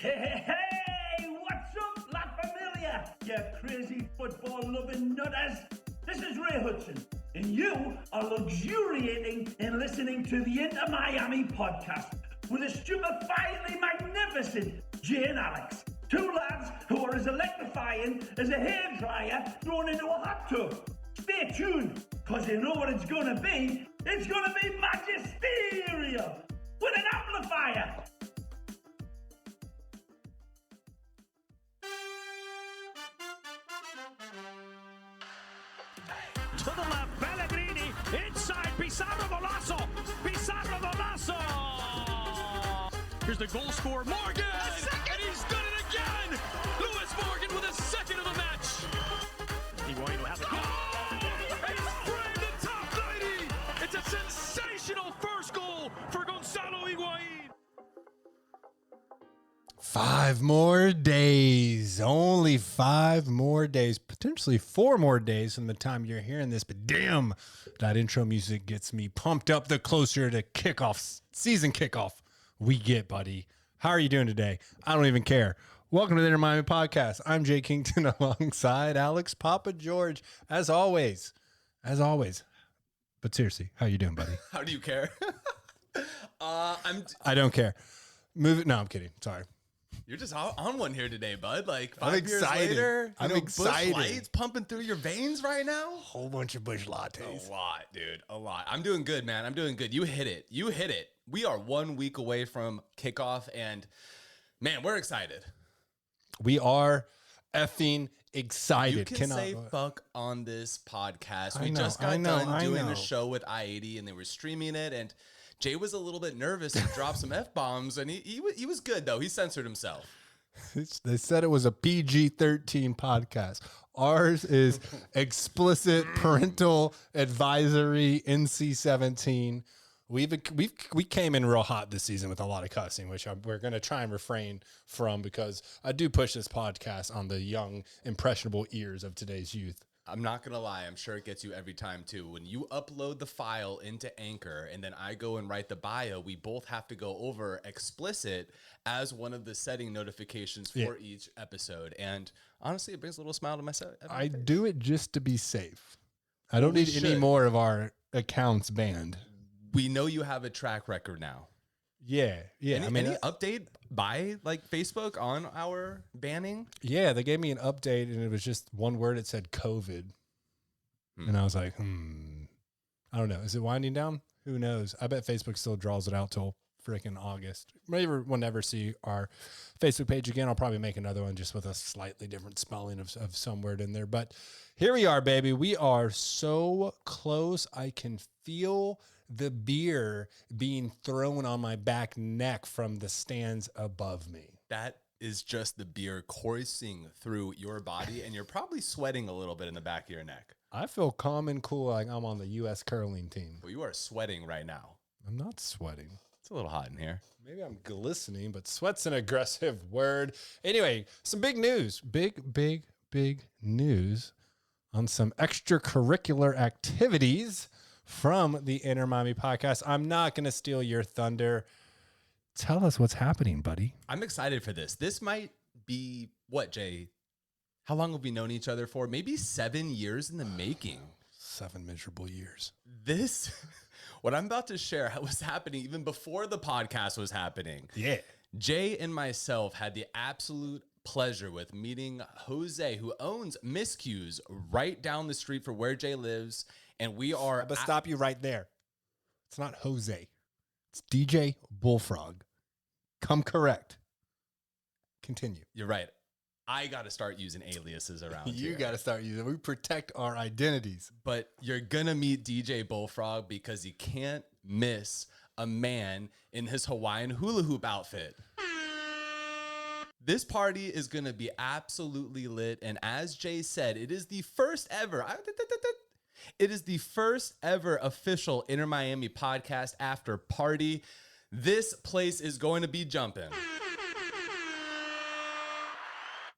Hey, what's up, La Familia? You crazy football-loving nutters. This is Ray Hudson, and you are luxuriating in listening to the Inter Miami podcast with the stupefyingly magnificent Jay and Alex. Two lads who are as electrifying as a hairdryer thrown into a hot tub. Stay tuned, because you know what it's going to be. It's going to be magisterial with an amplifier. To the left, Pellegrini, inside, Pizarro Golazo! Here's the goal scorer, Morgan! And he's done it again! Lewis Morgan with a second of the match! Higuain will have the goal! He's framed the top 90! It's a sensational first goal for Gonzalo Higuain! 5 more days, only 5 more days, potentially 4 more days from the time you're hearing this. But damn, that intro music gets me pumped up the closer to kickoff, season kickoff we get, buddy. How are you doing today? I don't even care. Welcome to the Inter Miami podcast. I'm Jay Kington alongside Alex Papa George, as always. But seriously, how you doing, buddy? How do you care? I don't care. Move it. No, I'm kidding. Sorry. You're just on one here today, bud. Like I'm 5 years excited. later, I'm Busch excited. Lights pumping through your veins right now. Whole bunch of Busch lattes. A lot, dude. A lot. I'm doing good, man. I'm doing good. You hit it. We are 1 week away from kickoff, and man, we're excited. We are effing excited. You can say fuck on this podcast. We just got done doing a show with I-80, and they were streaming it, and Jay was a little bit nervous to drop some F-bombs, and he was good, though. He censored himself. They said it was a PG-13 podcast. Ours is explicit parental advisory NC-17. We came in real hot this season with a lot of cussing, which we're going to try and refrain from because I do push this podcast on the young, impressionable ears of today's youth. I'm not going to lie. I'm sure it gets you every time, too. When you upload the file into Anchor and then I go and write the bio, we both have to go over explicit as one of the setting notifications for each episode. And honestly, it brings a little smile to my face. I do it just to be safe. I don't need any more of our accounts banned. We know you have a track record now. Yeah. Any update by like Facebook on our banning? Yeah, they gave me an update and it was just one word. It said COVID. And I was like, I don't know. Is it winding down? Who knows? I bet Facebook still draws it out till freaking August. Maybe we'll never see our Facebook page again. I'll probably make another one just with a slightly different spelling of some word in there. But here we are, baby. We are so close. I can feel the beer being thrown on my back neck from the stands above me. That is just the beer coursing through your body, and you're probably sweating a little bit in the back of your neck. I feel calm and cool like I'm on the U.S. curling team. Well, you are sweating right now. I'm not sweating. It's a little hot in here. Maybe I'm glistening, but sweat's an aggressive word. Anyway, some big news. Big news on some extracurricular activities from the Inter Miami podcast. I'm not going to steal your thunder. Tell us what's happening, buddy. I'm excited for this. This might be, what, Jay? How long have we known each other for? Maybe 7 years in the making. 7 miserable years. What I'm about to share was happening even before the podcast was happening. Yeah. Jay and myself had the absolute pleasure with meeting Jose, who owns Miscues right down the street from where Jay lives. And we are... But stop you right there. It's not Jose. It's DJ Bullfrog. Come correct. Continue. You're right. I got to start using aliases around here. You got to start using. We protect our identities. But you're going to meet DJ Bullfrog because you can't miss a man in his Hawaiian hula hoop outfit. This party is going to be absolutely lit. And as Jay said, it is the first ever. It is the first ever official Inter Miami podcast after party. This place is going to be jumping.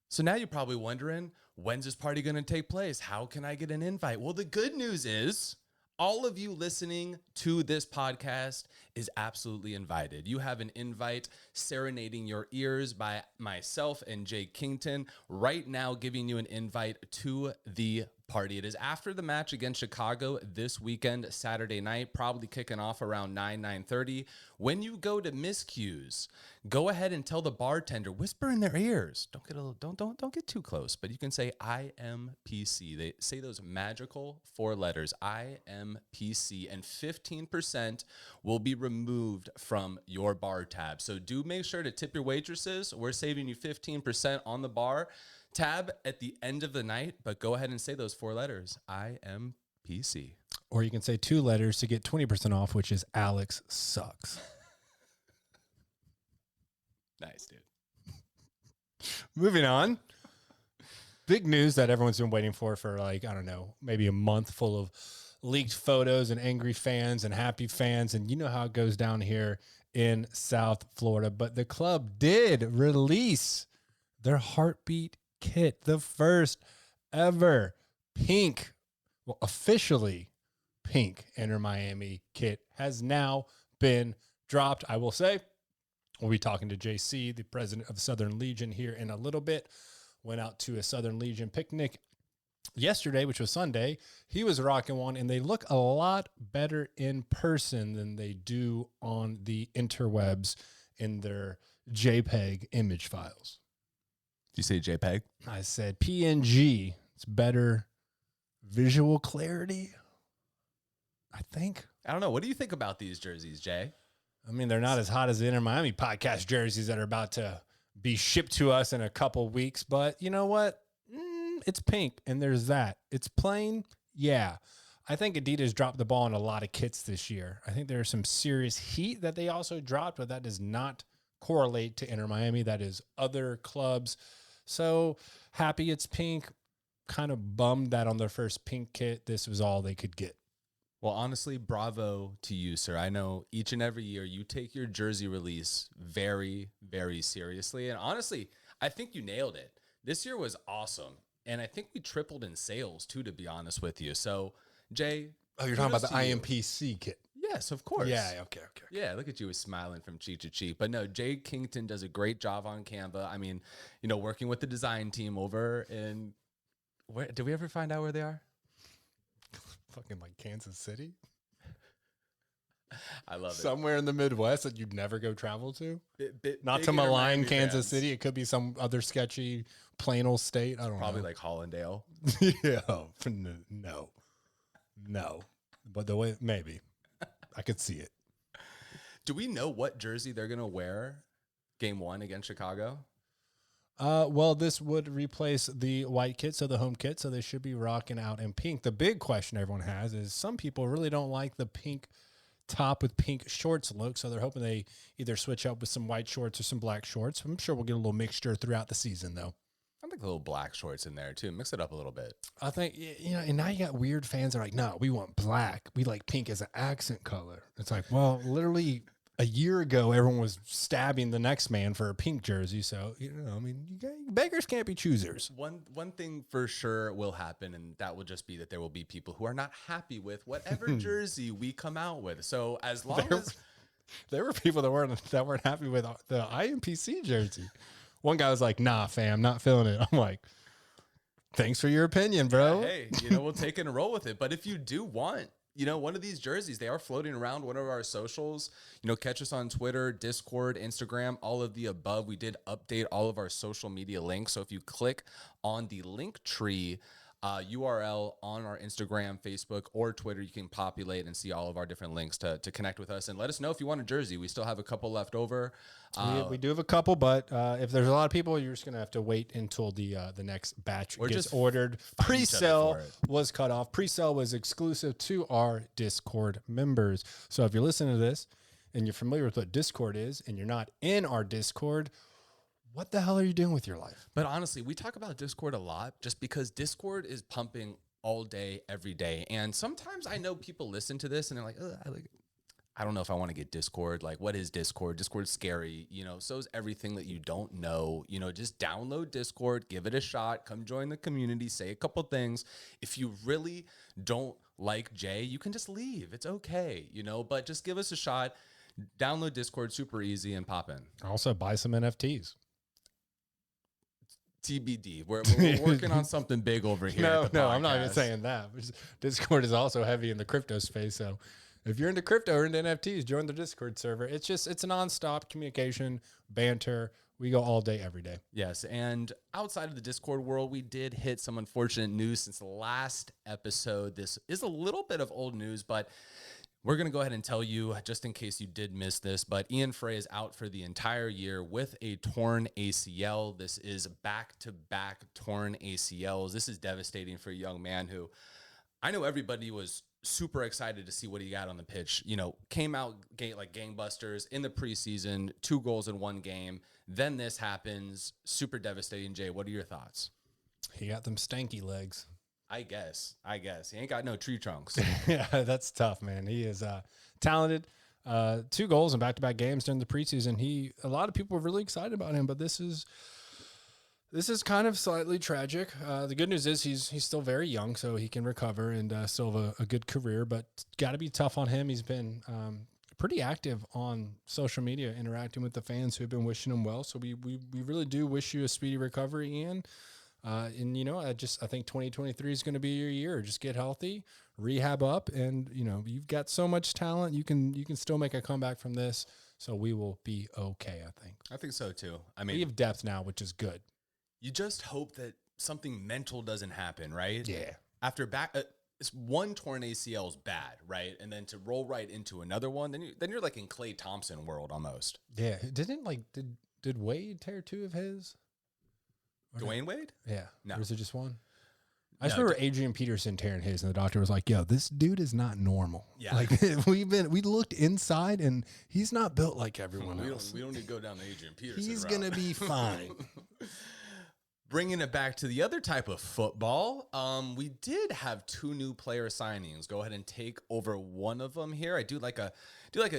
So now you're probably wondering, when's this party going to take place? How can I get an invite? Well, the good news is all of you listening to this podcast is absolutely invited. You have an invite serenading your ears by myself and Jay Kington right now, giving you an invite to the party. It is after the match against Chicago this weekend, Saturday night, probably kicking off around 9:30. When you go to miscues, go ahead and tell the bartender, whisper in their ears. Don't get too close, but you can say IMPC. They say those magical 4 letters, IMPC, and 15% will be removed from your bar tab. So do make sure to tip your waitresses. We're saving you 15% on the bar tab at the end of the night, but go ahead and say those 4 letters, IMPC. Or you can say 2 letters to get 20% off, which is Alex sucks. Nice, dude. Moving on. Big news that everyone's been waiting for like, I don't know, maybe a month, full of leaked photos and angry fans and happy fans. And you know how it goes down here in South Florida. But the club did release their heartbeat kit, the first ever pink, well, officially pink Inter Miami kit has now been dropped. I will say, we'll be talking to JC, the president of Southern Legion, here in a little bit. Went out to a Southern Legion picnic yesterday, which was Sunday. He was rocking one, and they look a lot better in person than they do on the interwebs in their JPEG image files. Did you say JPEG? I said PNG. It's better visual clarity, I think. I don't know. What do you think about these jerseys, Jay? I mean, they're not as hot as the Inter Miami podcast jerseys that are about to be shipped to us in a couple weeks. But you know what? It's pink, and there's that. It's plain. Yeah. I think Adidas dropped the ball on a lot of kits this year. I think there's some serious heat that they also dropped, but that does not correlate to Inter Miami. That is other clubs. So happy it's pink. Kind of bummed that on their first pink kit, this was all they could get. Well, honestly, bravo to you, sir. I know each and every year you take your jersey release very, very seriously. And honestly, I think you nailed it. This year was awesome. And I think we tripled in sales, too, to be honest with you. So, Jay. Oh, you're talking about the IMPC kit. Yes, of course. Yeah, okay. Yeah, look at you smiling from cheek to cheek. But no, Jay Kington does a great job on Canva. I mean, working with the design team over in, where did we ever find out where they are? Fucking like Kansas City? I love it. Somewhere in the Midwest that you'd never go travel to? Not Big to malign Miami Kansas fans. City. It could be some other sketchy, plain old state. I don't know. Probably like Hollandale. Yeah. No. But the way, maybe. I could see it. Do we know what jersey they're going to wear game 1 against Chicago? Well, this would replace the white kit, so the home kit, so they should be rocking out in pink. The big question everyone has is some people really don't like the pink top with pink shorts look, so they're hoping they either switch up with some white shorts or some black shorts. I'm sure we'll get a little mixture throughout the season, though. I think a little black shorts in there, too. Mix it up a little bit. I think, and now you got weird fans that are like, no, we want black. We like pink as an accent color. It's like, well, literally a year ago, everyone was stabbing the next man for a pink jersey. So, beggars can't be choosers. One thing for sure will happen, and that will just be that there will be people who are not happy with whatever jersey we come out with. So as long as there were people that weren't happy with the IMPC jersey. One guy was like, nah, fam, not feeling it. I'm like, thanks for your opinion, bro. Yeah, hey, we'll take it and roll with it. But if you do want, one of these jerseys, they are floating around one of our socials. Catch us on Twitter, Discord, Instagram, all of the above. We did update all of our social media links. So if you click on the link tree URL on our Instagram, Facebook, or Twitter, you can populate and see all of our different links to connect with us and let us know if you want a jersey. We still have a couple left over. We do have a couple, but if there's a lot of people, you're just going to have to wait until the next batch Or gets just ordered. find each other Pre-sale for it. was cut off. Pre-sale was exclusive to our Discord members. So if you're listening to this and you're familiar with what Discord is and you're not in our Discord, what the hell are you doing with your life? But honestly, we talk about Discord a lot just because Discord is pumping all day, every day. And sometimes I know people listen to this and they're like, I don't know if I want to get Discord. Like, what is Discord? Discord's scary. So is everything that you don't know. Just download Discord, give it a shot, come join the community, say a couple things. If you really don't like Jay, you can just leave. It's okay, you know, but just give us a shot. Download Discord, super easy, and pop in. Also, buy some NFTs. TBD. We're working on something big over here. No, I'm not even saying that. Discord is also heavy in the crypto space. So if you're into crypto or into NFTs, join the Discord server. It's a nonstop communication, banter. We go all day, every day. Yes. And outside of the Discord world, we did hit some unfortunate news since the last episode. This is a little bit of old news, but we're going to go ahead and tell you, just in case you did miss this, but Ian Frey is out for the entire year with a torn ACL. This is back-to-back torn ACLs. This is devastating for a young man who I know everybody was super excited to see what he got on the pitch. You know, came out like gangbusters in the preseason, 2 goals in 1 game. Then this happens. Super devastating. Jay, what are your thoughts? He got them stanky legs. I guess. He ain't got no tree trunks. Yeah, that's tough, man. He is talented. 2 goals in back-to-back games during the preseason. A lot of people were really excited about him, but this is kind of slightly tragic. The good news is he's still very young, so he can recover and still have a good career, but got to be tough on him. He's been pretty active on social media, interacting with the fans who have been wishing him well. So we really do wish you a speedy recovery, Ian. And, you know, I think 2023 is going to be your year. Just get healthy, rehab up, and, you know, you've got so much talent. You can still make a comeback from this. So we will be okay, I think. I think so, too. I mean, we have depth now, which is good. You just hope that something mental doesn't happen, right? Yeah. After one torn ACL is bad, right? And then to roll right into another one, then you're like in Klay Thompson world almost. Yeah. Did Wade tear 2 of his? Dwayne Wade? Yeah. No. Or is it just 1? I just remember Adrian Peterson tearing his, and the doctor was like, "Yo, this dude is not normal." Yeah. Like we looked inside, and he's not built like everyone else. We don't need to go down the Adrian Peterson He's route. gonna be fine. Bringing it back to the other type of football, we did have 2 new player signings. Go ahead and take over one of them here. I do like a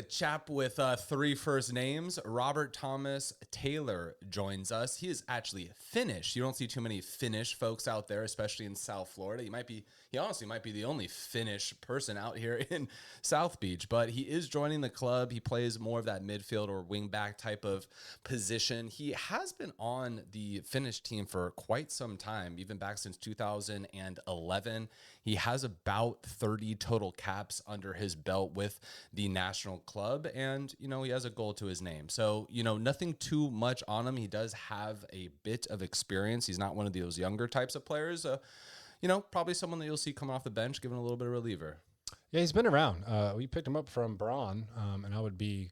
chap with 3 first names. Robert Thomas Taylor joins us. He is actually Finnish. You don't see too many Finnish folks out there, especially in South Florida. He honestly might be the only Finnish person out here in South Beach, but he is joining the club. He plays more of that midfield or wingback type of position. He has been on the Finnish team for quite some time, even back since 2011. He has about 30 total caps under his belt with the national club, and, you know, he has a goal to his name. So, you know, nothing too much on him. He does have a bit of experience. He's not one of those younger types of players. You know, probably someone that you'll see coming off the bench, giving a little bit of reliever. Yeah, he's been around. We picked him up from Braun, and I would be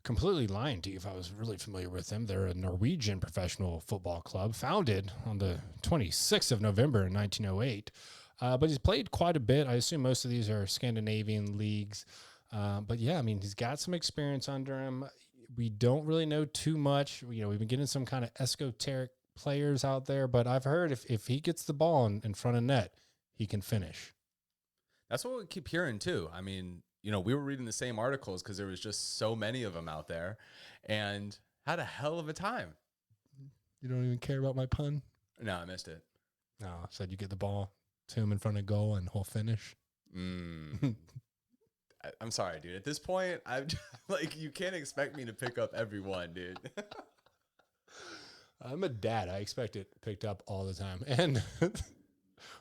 completely lying to you if I was really familiar with them. They're a Norwegian professional football club founded on the 26th of November in 1908. But he's played quite a bit. I assume most of these are Scandinavian leagues. But yeah, I mean, he's got some experience under him. We don't really know too much. You know, we've been getting some kind of esoteric players out there, but I've heard if he gets the ball in front of net, he can finish. That's what we keep hearing too. I mean, you know, we were reading the same articles because there was just so many of them out there, and had a hell of a time. You don't even care about my pun? No, I missed it. No, I said you get the ball to him in front of goal and he'll finish. I'm sorry, dude. At this point, I'm like, you can't expect me to pick up every one, dude. I'm a dad. I expect it picked up all the time. And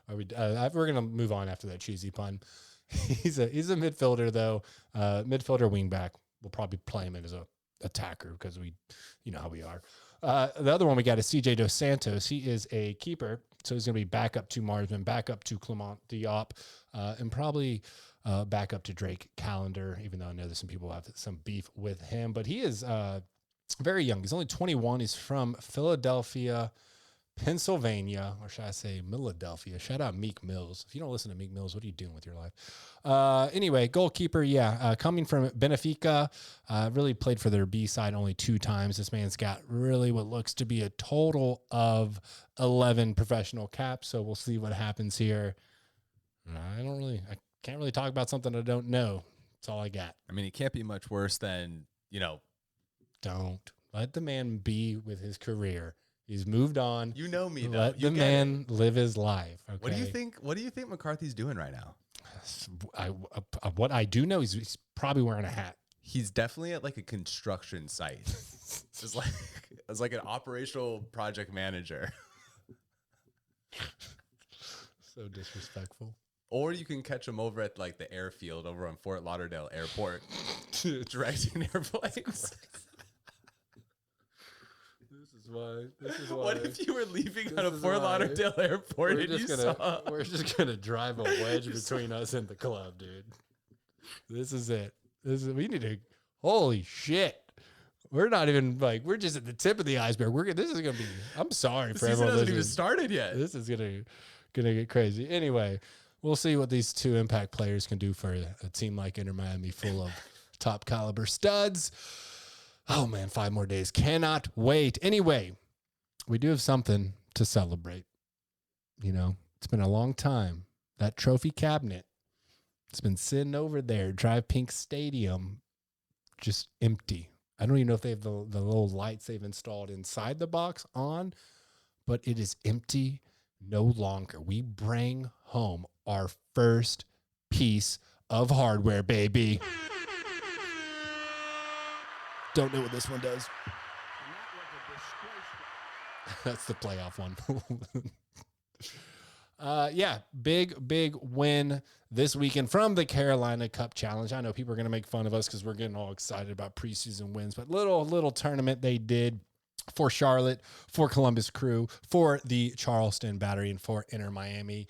we're going to move on after that cheesy pun. He's a midfielder, though. Midfielder wingback. We'll probably play him as a attacker because you know how we are. The other one we got is CJ Dos Santos. He is a keeper, so he's going to be back up to Marsman, back up to Clement Diop, and probably back up to Drake Callender, even though I know that some people have some beef with him. But he is very young. He's only 21. He's from Philadelphia, Pennsylvania, or should I say Philadelphia? Shout out Meek Mills. If you don't listen to Meek Mills, what are you doing with your life? Anyway, goalkeeper, coming from Benfica, really played for their B side only 2 times. This man's got really what looks to be a total of 11 professional caps, so we'll see what happens here. I can't really talk about something I don't know. That's all I got. I mean, he can't be much worse than, you know. Don't let the man be with his career. He's moved on. You know me, though. Let the man live his life. Okay? What do you think McCarthy's doing right now? What I do know is he's probably wearing a hat. He's definitely at like a construction site. It's like an operational project manager. So disrespectful. Or you can catch him over at like the airfield over on Fort Lauderdale Airport, directing airplanes. This is why. What if you were leaving out of Fort Lauderdale Airport and you saw? We're just gonna drive a wedge between us and the club, dude. This is it. We need to. Holy shit! We're not even like we're just at the tip of the iceberg. This is gonna be. I'm sorry for everyone. The season hasn't even started yet. This is gonna get crazy. Anyway, we'll see what these two Impact players can do for a team like Inter Miami, full of top caliber studs. Oh man, 5 more days. Cannot wait. Anyway, we do have something to celebrate. You know, it's been a long time. That trophy cabinet, it's been sitting over there, Drive Pink Stadium, just empty. I don't even know if they have the little lights they've installed inside the box on, but it is empty no longer. We bring home our first piece of hardware, baby. Don't know what this one does. That's the playoff one. Yeah, big win this weekend from the Carolina Cup Challenge. I know people are going to make fun of us because we're getting all excited about preseason wins, but little tournament they did for Charlotte, for Columbus Crew, for the Charleston Battery, and for Inter Miami.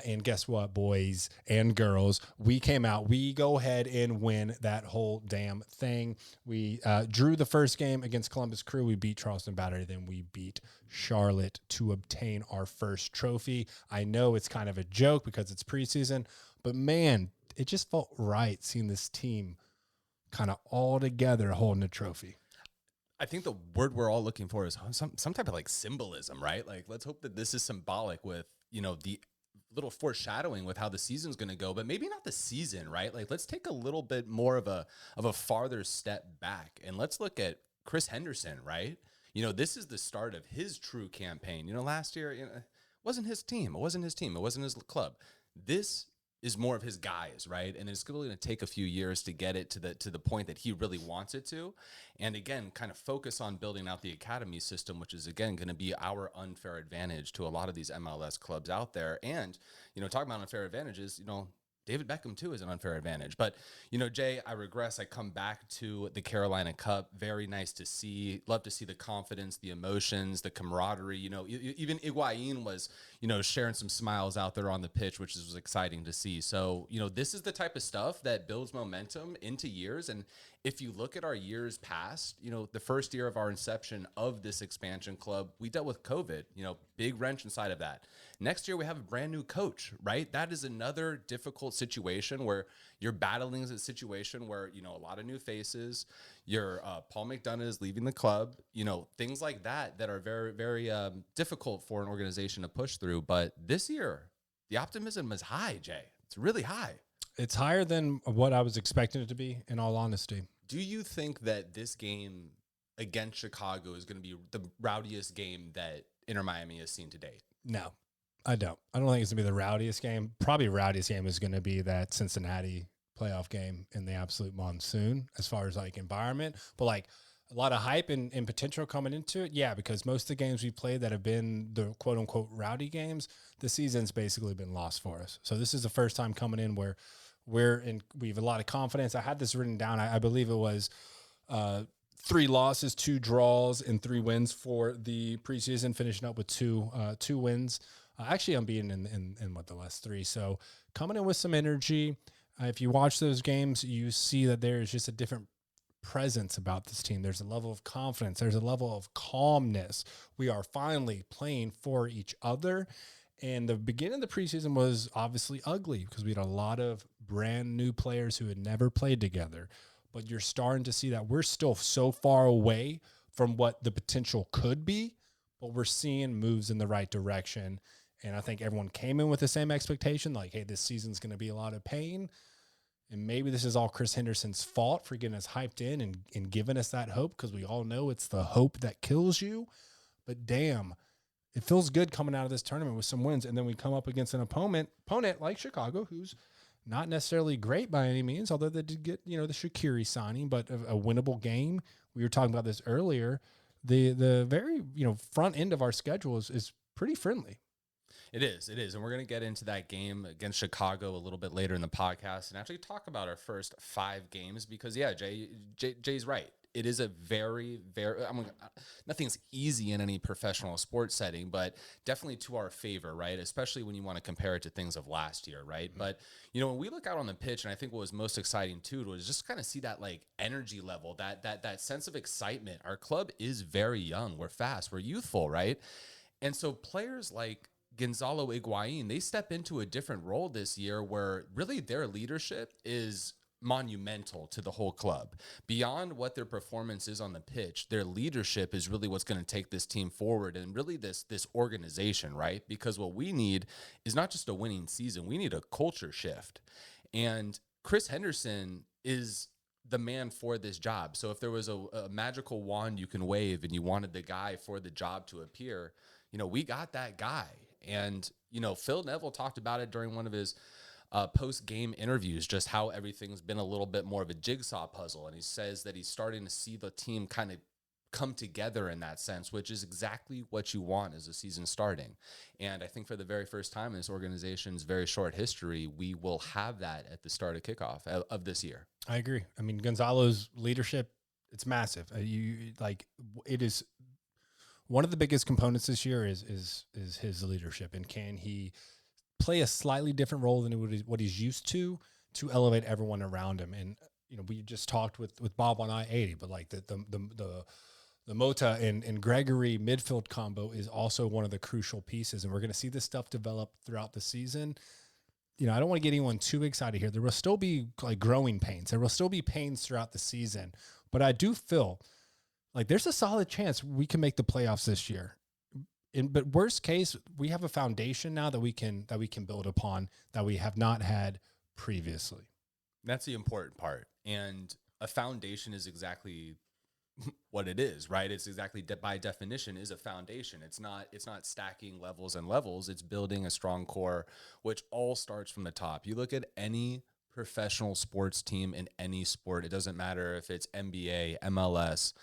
And guess what, boys and girls? We came out. We go ahead and win that whole damn thing. We drew the first game against Columbus Crew. We beat Charleston Battery. Then we beat Charlotte to obtain our first trophy. I know it's kind of a joke because it's preseason, but man, it just felt right seeing this team kind of all together holding a trophy. I think the word we're all looking for is some type of like symbolism, right? Like, let's hope that this is symbolic with, you know, the little foreshadowing with how the season's going to go, but maybe not the season, right? Like, let's take a little bit more of a farther step back and let's look at Chris Henderson, right? You know, this is the start of his true campaign. You know, last year, you know, it wasn't his team. It wasn't his team. It wasn't his club. This is more of his guys, right? And it's really going to take a few years to get it to the point that he really wants it to. And again, kind of focus on building out the academy system, which is again going to be our unfair advantage to a lot of these MLS clubs out there. And, you know, talking about unfair advantages, you know, David Beckham too is an unfair advantage. But, you know, Jay, I regress. I come back to the Carolina Cup. Very nice to see. Love to see the confidence, the emotions, the camaraderie. You know, even Higuain was, you know, sharing some smiles out there on the pitch, which was exciting to see. So, you know, this is the type of stuff that builds momentum into years. And if you look at our years past, you know, the first year of our inception of this expansion club, we dealt with COVID, you know, big wrench inside of that. Next year, we have a brand new coach, right? That is another difficult situation where you're battling a situation where, you know, a lot of new faces, your Paul McDonough is leaving the club, you know, things like that are very, very difficult for an organization to push through. But this year, the optimism is high, Jay. It's really high. It's higher than what I was expecting it to be, in all honesty. Do you think that this game against Chicago is going to be the rowdiest game that Inter Miami has seen to date? No, I don't. I don't think it's going to be the rowdiest game. Probably rowdiest game is going to be that Cincinnati playoff game in the absolute monsoon as far as like environment. But like a lot of hype and potential coming into it. Yeah, because most of the games we played that have been the quote unquote rowdy games, the season's basically been lost for us. So this is the first time coming in where we have a lot of confidence. I had this written down. I believe it was 3 losses, 2 draws, and 3 wins for the preseason, finishing up with 2 wins. Actually, I'm being in what the last 3. So coming in with some energy. If you watch those games, you see that there is just a different presence about this team. There's a level of confidence. There's a level of calmness. We are finally playing for each other. And the beginning of the preseason was obviously ugly because we had a lot of brand new players who had never played together. But you're starting to see that we're still so far away from what the potential could be, but we're seeing moves in the right direction. And I think everyone came in with the same expectation, like, hey, this season's going to be a lot of pain. And maybe this is all Chris Henderson's fault for getting us hyped in and giving us that hope, because we all know it's the hope that kills you. But damn, it feels good coming out of this tournament with some wins. And then we come up against an opponent like Chicago, who's not necessarily great by any means, although they did get, the Shaqiri signing, but a winnable game. We were talking about this earlier. The very, front end of our schedule is pretty friendly. It is. And we're going to get into that game against Chicago a little bit later in the podcast and actually talk about our first 5 games because, yeah, Jay's right. It is a very, very, nothing's easy in any professional sports setting, but definitely to our favor, right? Especially when you want to compare it to things of last year, right? Mm-hmm. But, when we look out on the pitch, and I think what was most exciting too, was just kind of see that like energy level, that sense of excitement. Our club is very young. We're fast. We're youthful, right? And so players like Gonzalo Higuain, they step into a different role this year where really their leadership is monumental to the whole club. Beyond what their performance is on the pitch, their leadership is really what's going to take this team forward and really this organization, right? Because what we need is not just a winning season, we need a culture shift. And Chris Henderson is the man for this job. So if there was a magical wand you can wave and you wanted the guy for the job to appear, we got that guy. And, Phil Neville talked about it during one of his post-game interviews, just how everything's been a little bit more of a jigsaw puzzle. And he says that he's starting to see the team kind of come together in that sense, which is exactly what you want as a season starting. And I think for the very first time in this organization's very short history, we will have that at the start of kickoff of this year. I agree. I mean, Gonzalo's leadership, it's massive. It is one of the biggest components this year is his leadership. And can he play a slightly different role than what he's used to elevate everyone around him? And we just talked with Bob on I-80, but like the Mota and Gregory midfield combo is also one of the crucial pieces, and we're going to see this stuff develop throughout the season. I don't want to get anyone too excited here. There will still be like growing pains. There will still be pains throughout the season, but I do feel like there's a solid chance we can make the playoffs this year. But worst case, we have a foundation now that we can build upon that we have not had previously. That's the important part. And a foundation is exactly what it is, right? It's exactly by definition is a foundation. It's not stacking levels and levels. It's building a strong core, which all starts from the top. You look at any professional sports team in any sport. It doesn't matter if it's NBA, MLS,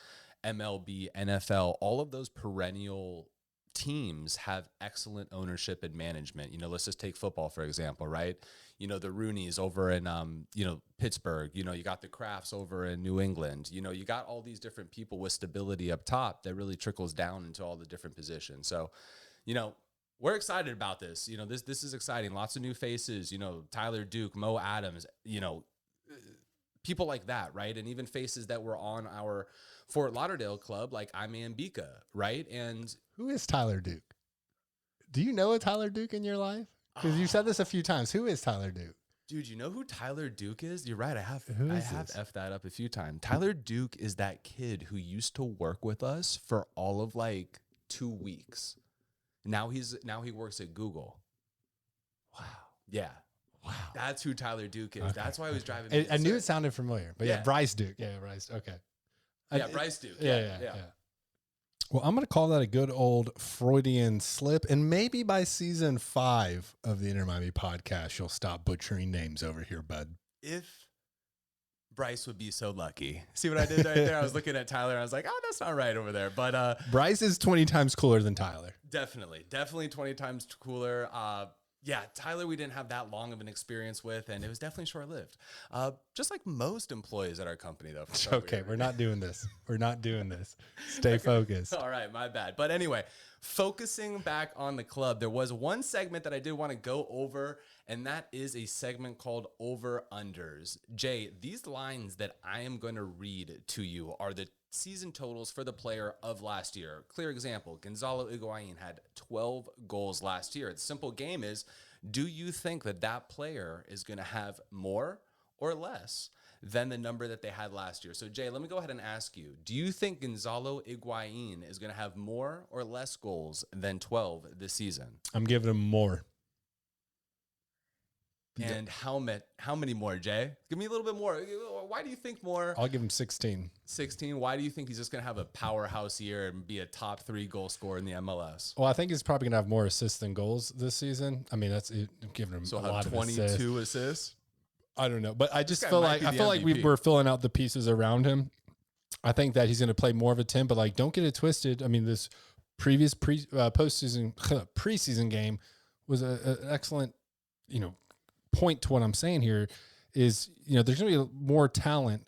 MLB, NFL, all of those perennial teams have excellent ownership and management. Let's just take football, for example, right? The Rooneys over in, Pittsburgh, you got the Crafts over in New England, you got all these different people with stability up top that really trickles down into all the different positions. So, we're excited about this. This is exciting. Lots of new faces, Tyler Duke, Mo Adams, people like that, right? And even faces that were on our Fort Lauderdale club, like IMPC, right? And who is Tyler Duke? Do you know a Tyler Duke in your life? Because you've said this a few times. Who is Tyler Duke? Dude, you know who Tyler Duke is? You're right. I have effed that up a few times. Tyler Duke is that kid who used to work with us for all of like 2 weeks. Now he works at Google. Wow. Yeah. Wow. That's who Tyler Duke is. Okay. That's why I was driving me. I knew it sounded familiar, but yeah, Bryce Duke. Yeah, Bryce. Okay. Bryce Duke. Yeah. Well, I'm going to call that a good old Freudian slip. And maybe by season 5 of the Inter Miami podcast, you'll stop butchering names over here, bud. If Bryce would be so lucky. See what I did right there? I was looking at Tyler and I was like, oh, that's not right over there. But Bryce is 20 times cooler than Tyler. Definitely 20 times cooler. Yeah, Tyler, we didn't have that long of an experience with, and it was definitely short-lived. Just like most employees at our company, though. Okay, we're not doing this. Stay focused. All right, my bad. But anyway, focusing back on the club, there was one segment that I did want to go over, and that is a segment called Over-Unders. Jay, these lines that I am going to read to you are the season totals for the player of last year. Clear example, Gonzalo Higuain had 12 goals last year. The simple game is, do you think that player is going to have more or less than the number that they had last year? So, Jay, let me go ahead and ask you, do you think Gonzalo Higuain is going to have more or less goals than 12 this season? I'm giving him more. And how many more, Jay? Give me a little bit more. Why do you think more? I'll give him 16. 16? Why do you think he's just going to have a powerhouse year and be a top 3 goal scorer in the MLS? Well, I think he's probably going to have more assists than goals this season. I mean, I'm giving him a lot of assists. 22 assists? I don't know, but I just guy feel might like be the MVP. we're filling out the pieces around him. I think that he's going to play more of a 10, but like, don't get it twisted. I mean, this previous preseason game was an excellent, point to what I'm saying here is, there's going to be more talent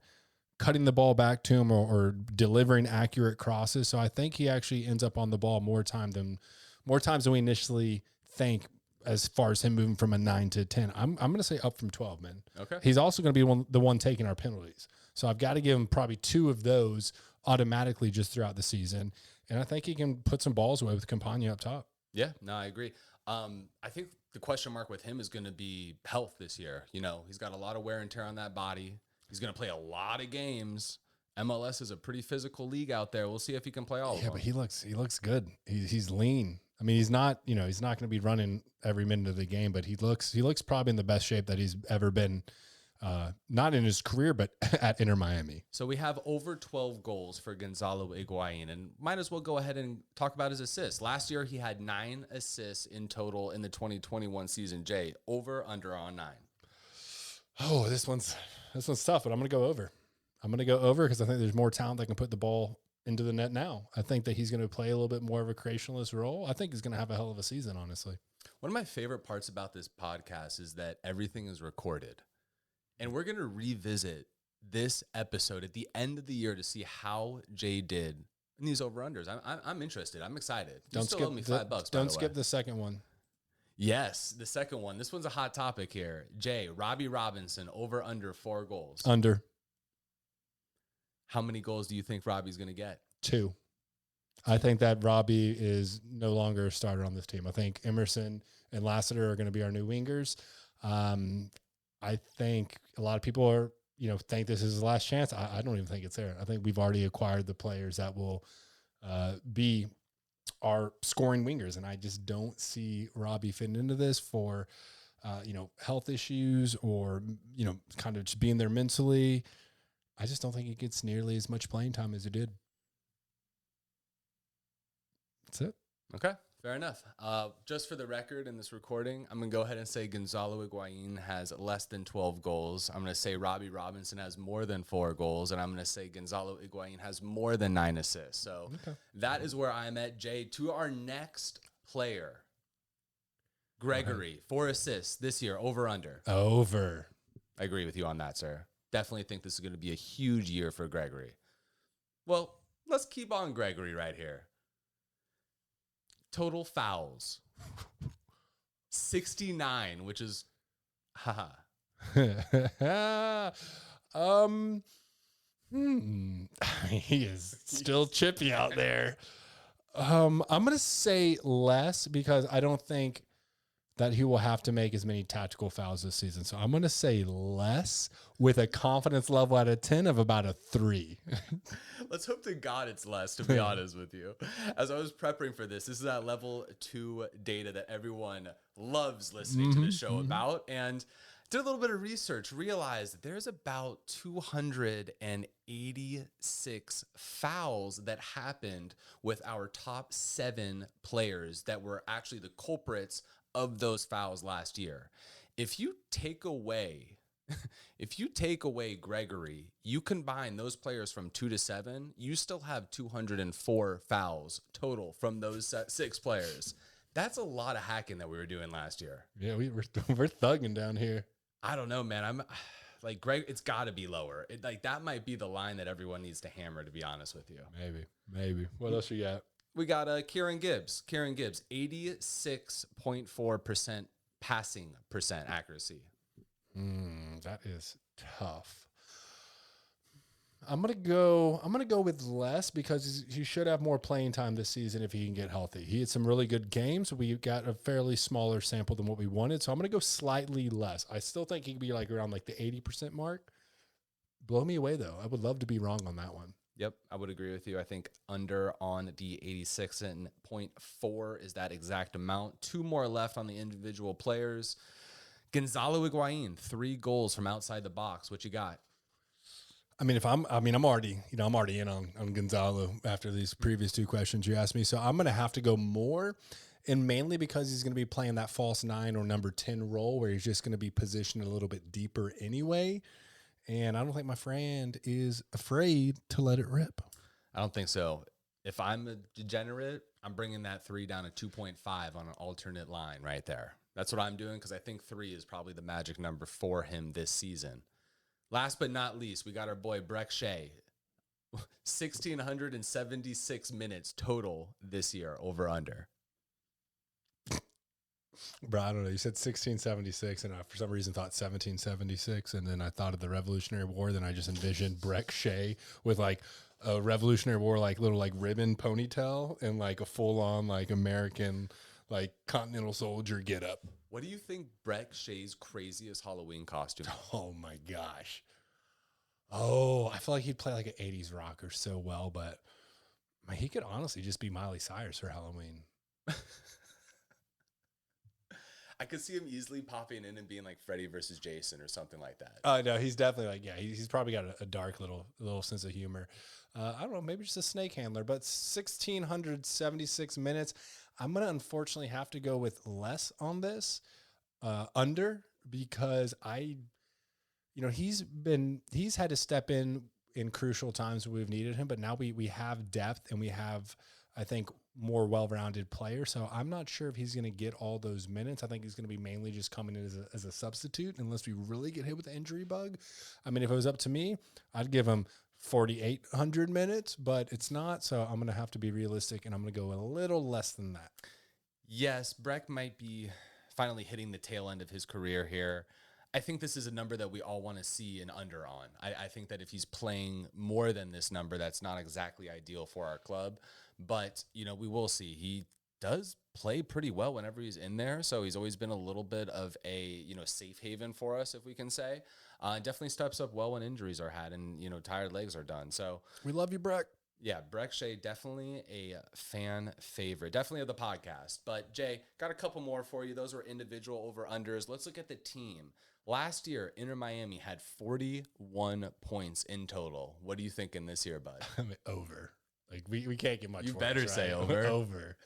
cutting the ball back to him or delivering accurate crosses. So I think he actually ends up on the ball more times than we initially think, as far as him moving from a 9 to 10. I'm going to say up from 12, man. Okay. He's also going to be the one taking our penalties. So I've got to give him probably 2 of those automatically just throughout the season. And I think he can put some balls away with Campagna up top. Yeah, no, I agree. I think the question mark with him is going to be health this year. He's got a lot of wear and tear on that body. He's going to play a lot of games. MLS is a pretty physical league out there. We'll see if he can play all of them. Yeah, but he looks good. He's lean. I mean, he's not going to be running every minute of the game, but he looks probably in the best shape that he's ever been. Not in his career, but at Inter Miami. So we have over 12 goals for Gonzalo Higuain, and might as well go ahead and talk about his assists. Last year, he had 9 assists in total in the 2021 season. Jay, over, under on 9. Oh, this one's tough, but I'm going to go over. I'm going to go over because I think there's more talent that can put the ball into the net now. I think that he's going to play a little bit more of a creationless role. I think he's going to have a hell of a season, honestly. One of my favorite parts about this podcast is that everything is recorded. And we're going to revisit this episode at the end of the year to see how Jay did in these over-unders. I'm interested. I'm excited. You still owe me $5. Don't skip the second one. Yes, the second one. This one's a hot topic here. Jay, Robbie Robinson, over under 4 goals. Under. How many goals do you think Robbie's going to get? 2. I think that Robbie is no longer a starter on this team. I think Emerson and Lassiter are going to be our new wingers. I think a lot of people are, think this is his last chance. I don't even think it's there. I think we've already acquired the players that will be our scoring wingers. And I just don't see Robbie fitting into this for, health issues or, kind of just being there mentally. I just don't think he gets nearly as much playing time as he did. That's it. Okay, fair enough. Just for the record in this recording, I'm going to go ahead and say Gonzalo Higuain has less than 12 goals. I'm going to say Robbie Robinson has more than 4 goals. And I'm going to say Gonzalo Higuain has more than 9 assists. So that is where I'm at, Jay. To our next player, Gregory, 4 assists this year, over, under. Over. I agree with you on that, sir. Definitely think this is going to be a huge year for Gregory. Well, let's keep on Gregory right here. Total fouls. 69, which is haha. He is still chippy out there. I'm gonna say less because I don't think that he will have to make as many tactical fouls this season. So I'm going to say less with a confidence level at a 10 of about a 3. Let's hope to God it's less, to be honest with you. As I was prepping for this is that level 2 data that everyone loves listening to the show about. And did a little bit of research, realized that there's about 286 fouls that happened with our top 7 players that were actually the culprits of those fouls last year. If you take away Gregory, you combine those players from 2 to 7, you still have 204 fouls total from those 6 players. That's a lot of hacking that we were doing last year. Yeah, we're thugging down here. I don't know, man. I'm like, Greg, it's got to be lower. That might be the line that everyone needs to hammer, to be honest with you. Maybe. What else you got? We got Kieran Gibbs. 86.4% passing percent accuracy. That is tough. I'm gonna go with less because he should have more playing time this season if he can get healthy. He had some really good games. We got a fairly smaller sample than what we wanted, so I'm gonna go slightly less. I still think he could be like around like the 80% mark. Blow me away though. I would love to be wrong on that one. Yep, I would agree with you. I think under on the 86.4 is that exact amount. 2 more left on the individual players. Gonzalo Higuain, 3 goals from outside the box. What you got? I'm already in on Gonzalo after these previous 2 questions you asked me. So I'm going to have to go more. and mainly because he's going to be playing that false 9 or number 10 role where he's just going to be positioned a little bit deeper anyway. And I don't think my friend is afraid to let it rip. I don't think so. If I'm a degenerate, I'm bringing that 3 down to 2.5 on an alternate line right there. That's what I'm doing because I think 3 is probably the magic number for him this season. Last but not least, we got our boy Breck Shea. 1,676 minutes total this year, over under. Bro, I don't know. You said 1676, and I, for some reason, thought 1776, and then I thought of the Revolutionary War. Then I just envisioned Breck Shea with like a Revolutionary War, like little like ribbon ponytail and like a full on like American like Continental soldier get up. What do you think Breck Shea's craziest Halloween costume is? Oh my gosh. Oh, I feel like he'd play like an 80s rocker so well, but man, he could honestly just be Miley Cyrus for Halloween. I could see him easily popping in and being like Freddy versus Jason or something like that. Oh no, he's definitely like, yeah, he's probably got a dark little sense of humor. I don't know, maybe just a snake handler, but 1,676 minutes. I'm going to unfortunately have to go with less on this, under, because he's had to step in crucial times when we've needed him, but now we have depth and we have, I think, more well-rounded player. So I'm not sure if he's going to get all those minutes. I think he's going to be mainly just coming in as a substitute unless we really get hit with the injury bug. I mean, if it was up to me, I'd give him 4,800 minutes, but it's not. So I'm going to have to be realistic, and I'm going to go a little less than that. Yes, Breck might be finally hitting the tail end of his career here. I think this is a number that we all want to see an under on. I think that if he's playing more than this number, that's not exactly ideal for our club. But, we will see. He does play pretty well whenever he's in there. So he's always been a little bit of a, safe haven for us, if we can say. Definitely steps up well when injuries are had and, tired legs are done. So we love you, Breck. Yeah, Breck Shea, definitely a fan favorite, definitely of the podcast. But Jay, got a couple more for you. Those were individual over-unders. Let's look at the team. Last year, Inter Miami had 41 points in total. What are you thinking this year, bud? I mean, over. Like, we can't get much. You better say over. Over.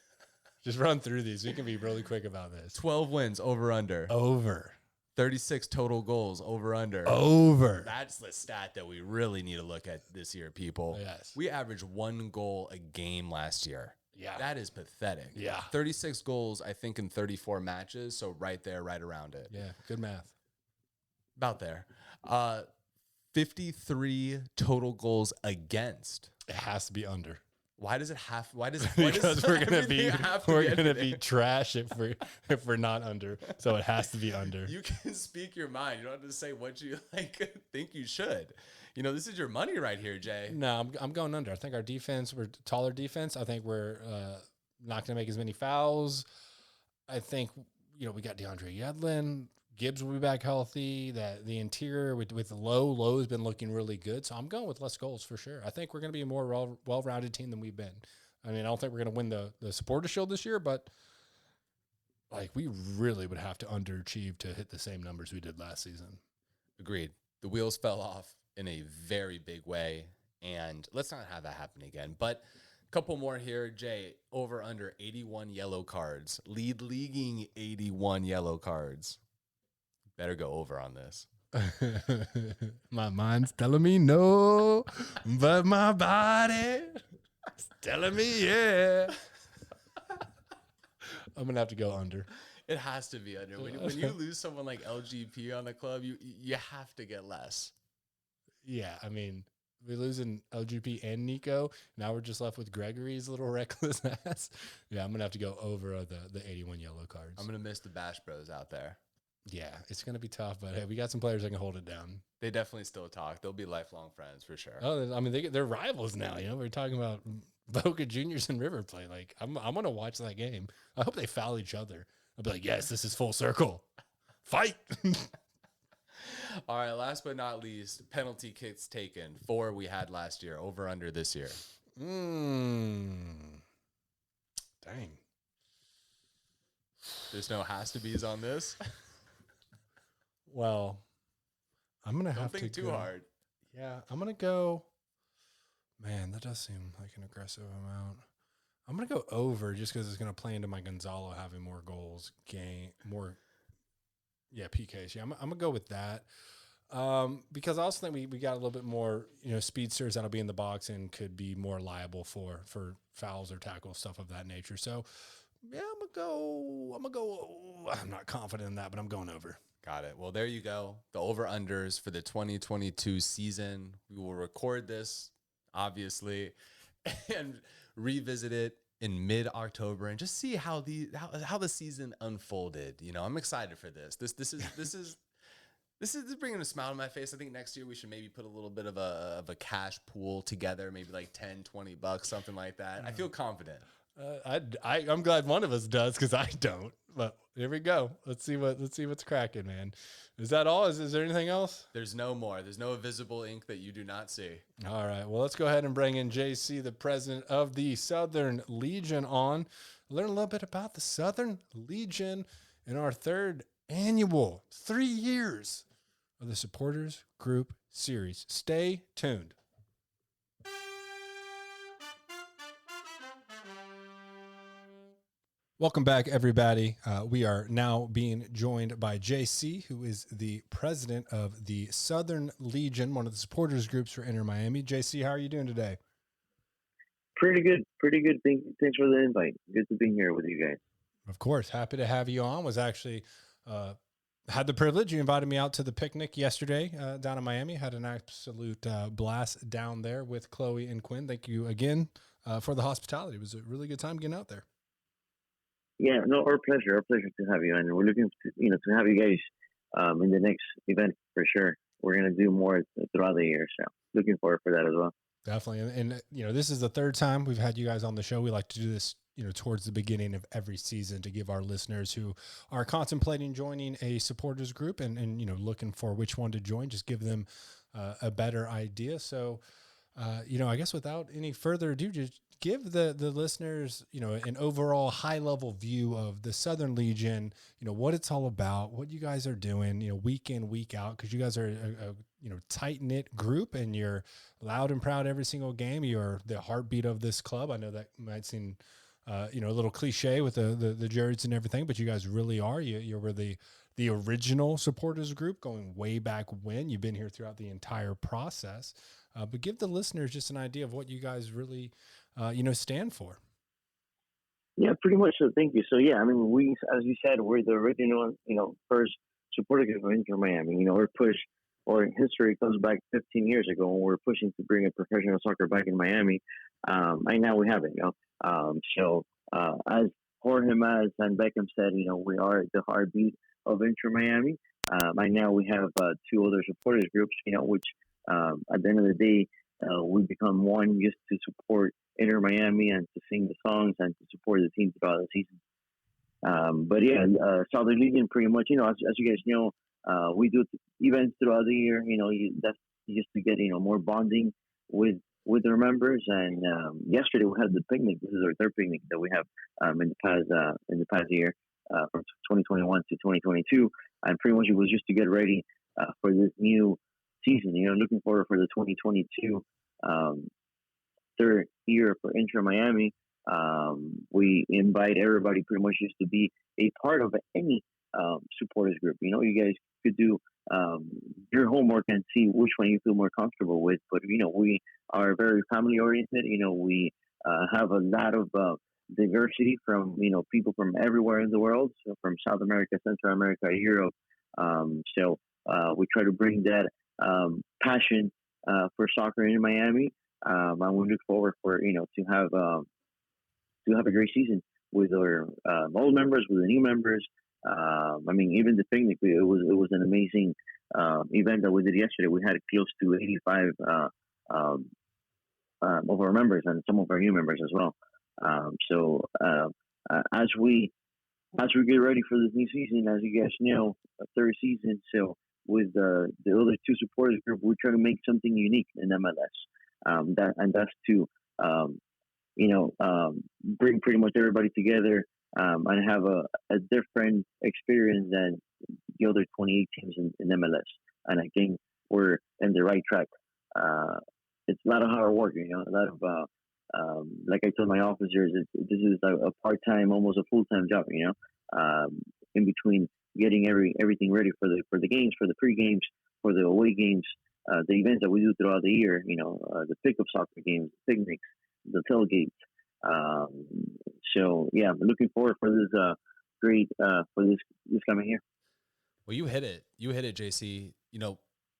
Just run through these. We can be really quick about this. 12 wins, over-under. Over. 36 total goals, over-under. Over. That's the stat that we really need to look at this year, people. Yes. We averaged 1 goal a game last year. Yeah. That is pathetic. Yeah. 36 goals, I think, in 34 matches. So right there, right around it. Yeah. Good math. About there. 53 total goals against. It has to be under. Why does it have? Because we're gonna be trash if we're not under. So it has to be under. You can speak your mind. You don't have to say what you think you should. This is your money right here, Jay. No, I'm going under. I think our defense, we're taller defense. I think we're not gonna make as many fouls. I think we got DeAndre Yedlin. Gibbs will be back healthy. That the interior with Lowe has been looking really good. So I'm going with less goals for sure. I think we're going to be a more well-rounded team than we've been. I mean, I don't think we're going to win the Supporters Shield this year, but like we really would have to underachieve to hit the same numbers we did last season. Agreed. The wheels fell off in a very big way, and let's not have that happen again. But a couple more here, Jay. Over under 81 yellow cards. Leaguing 81 yellow cards. Better go over on this. My mind's telling me no, but my body is telling me yeah. I'm going to have to go under. It has to be under. When you lose someone like LGP on the club, you have to get less. Yeah, I mean, we're losing LGP and Nico. Now we're just left with Gregory's little reckless ass. Yeah, I'm going to have to go over the 81 yellow cards. I'm going to miss the Bash Bros out there. Yeah, it's going to be tough, but hey, we got some players that can hold it down. They definitely still talk. They'll be lifelong friends for sure. Oh, I mean, they're rivals now. We're talking about Boca Juniors and River Plate. Like, I'm going to watch that game. I hope they foul each other. I'll be like, yes, this is full circle. Fight. All right, last but not least, penalty kicks taken. 4 we had last year, over under this year. Dang. There's no has to be's on this. Well, I'm going to have to Don't think too hard. Yeah, I'm going to go. Man, that does seem like an aggressive amount. I'm going to go over just because it's going to play into my Gonzalo having more goals, PKs. Yeah, I'm going to go with that. Because I also think we got a little bit more, speedsters that'll be in the box and could be more liable for fouls or tackles, stuff of that nature. So, yeah, I'm not confident in that, but I'm going over. Got it. Well, there you go. The over-unders for the 2022 season. We will record this, obviously, and revisit it in mid-October and just see how the season unfolded. I'm excited for this. This is bringing a smile to my face. I think next year we should maybe put a little bit of a cash pool together, maybe like $10-20, something like that. I feel confident. I'm glad one of us does because I don't. But here we go. Let's see what's cracking, man. Is that all? Is there anything else? There's no more. There's no visible ink that you do not see. All right. Well, let's go ahead and bring in JC, the president of the Southern Legion, on. Learn a little bit about the Southern Legion in our third annual 3 years of the Supporters Group Series. Stay tuned. Welcome back, everybody. We are now being joined by JC, who is the president of the Southern Legion, one of the supporters groups for Inter Miami. JC, how are you doing today? Pretty good. Thanks for the invite. Good to be here with you guys. Of course. Happy to have you on. Was actually had the privilege. You invited me out to the picnic yesterday down in Miami. Had an absolute blast down there with Chloe and Quinn. Thank you again for the hospitality. It was a really good time getting out there. Yeah, no, our pleasure to have you, and we're looking to have you guys in the next event for sure. We're gonna do more throughout the year, so looking forward for that as well. Definitely, and this is the third time we've had you guys on the show. We like to do this, towards the beginning of every season to give our listeners who are contemplating joining a supporters group and looking for which one to join, just give them a better idea. So, I guess without any further ado, just give the listeners, an overall high level view of the Southern Legion, what it's all about, what you guys are doing, week in, week out, because you guys are a tight knit group and you're loud and proud every single game. You're the heartbeat of this club. I know that might seem, a little cliche with the jerseys and everything, but you guys really are. You were the original supporters group going way back when. You've been here throughout the entire process. But give the listeners just an idea of what you guys really, stand for. Yeah, pretty much. So thank you. So yeah, I mean, we, as you said, we're the original, first supporter group of Inter Miami. Our push or history goes back 15 years ago when we were pushing to bring a professional soccer back in Miami. And now we have it. As Jorge Mas and Beckham said, we are the heartbeat of Inter Miami. And now we have two other supporters groups, which at the end of the day, we become one just to support Inter Miami and to sing the songs and to support the team throughout the season. Southern Legion, pretty much, as you guys know, we do events throughout the year. That's just to get more bonding with our members. And yesterday we had the picnic. This is our third picnic that we have in the past year, from 2021 to 2022. And pretty much it was just to get ready for this new season. Looking forward for the 2022 third year for Inter Miami. We invite everybody pretty much just to be a part of any supporters group. You guys could do your homework and see which one you feel more comfortable with. But we are very family oriented. We have a lot of diversity from people from everywhere in the world, so from South America, Central America, Europe. We try to bring that passion for soccer in Miami, and we look forward for to have a great season with our old members, with the new members. Even the picnic, it was an amazing event that we did yesterday. We had close to 85 of our members and some of our new members as well. As we get ready for this new season, as you guys know, a third season. So with the other two supporters group, we're trying to make something unique in MLS. That's to bring pretty much everybody together and have a different experience than the other 28 teams in MLS. And I think we're in the right track. It's a lot of hard work, a lot of like I told my officers, this is a part-time, almost a full-time job. In between getting everything ready for the games, for the pre-games, for the away games, the events that we do throughout the year. The pickup soccer games, picnics, the tailgates. So yeah, I'm looking forward for this great for this coming year. Well, you hit it. You hit it, JC.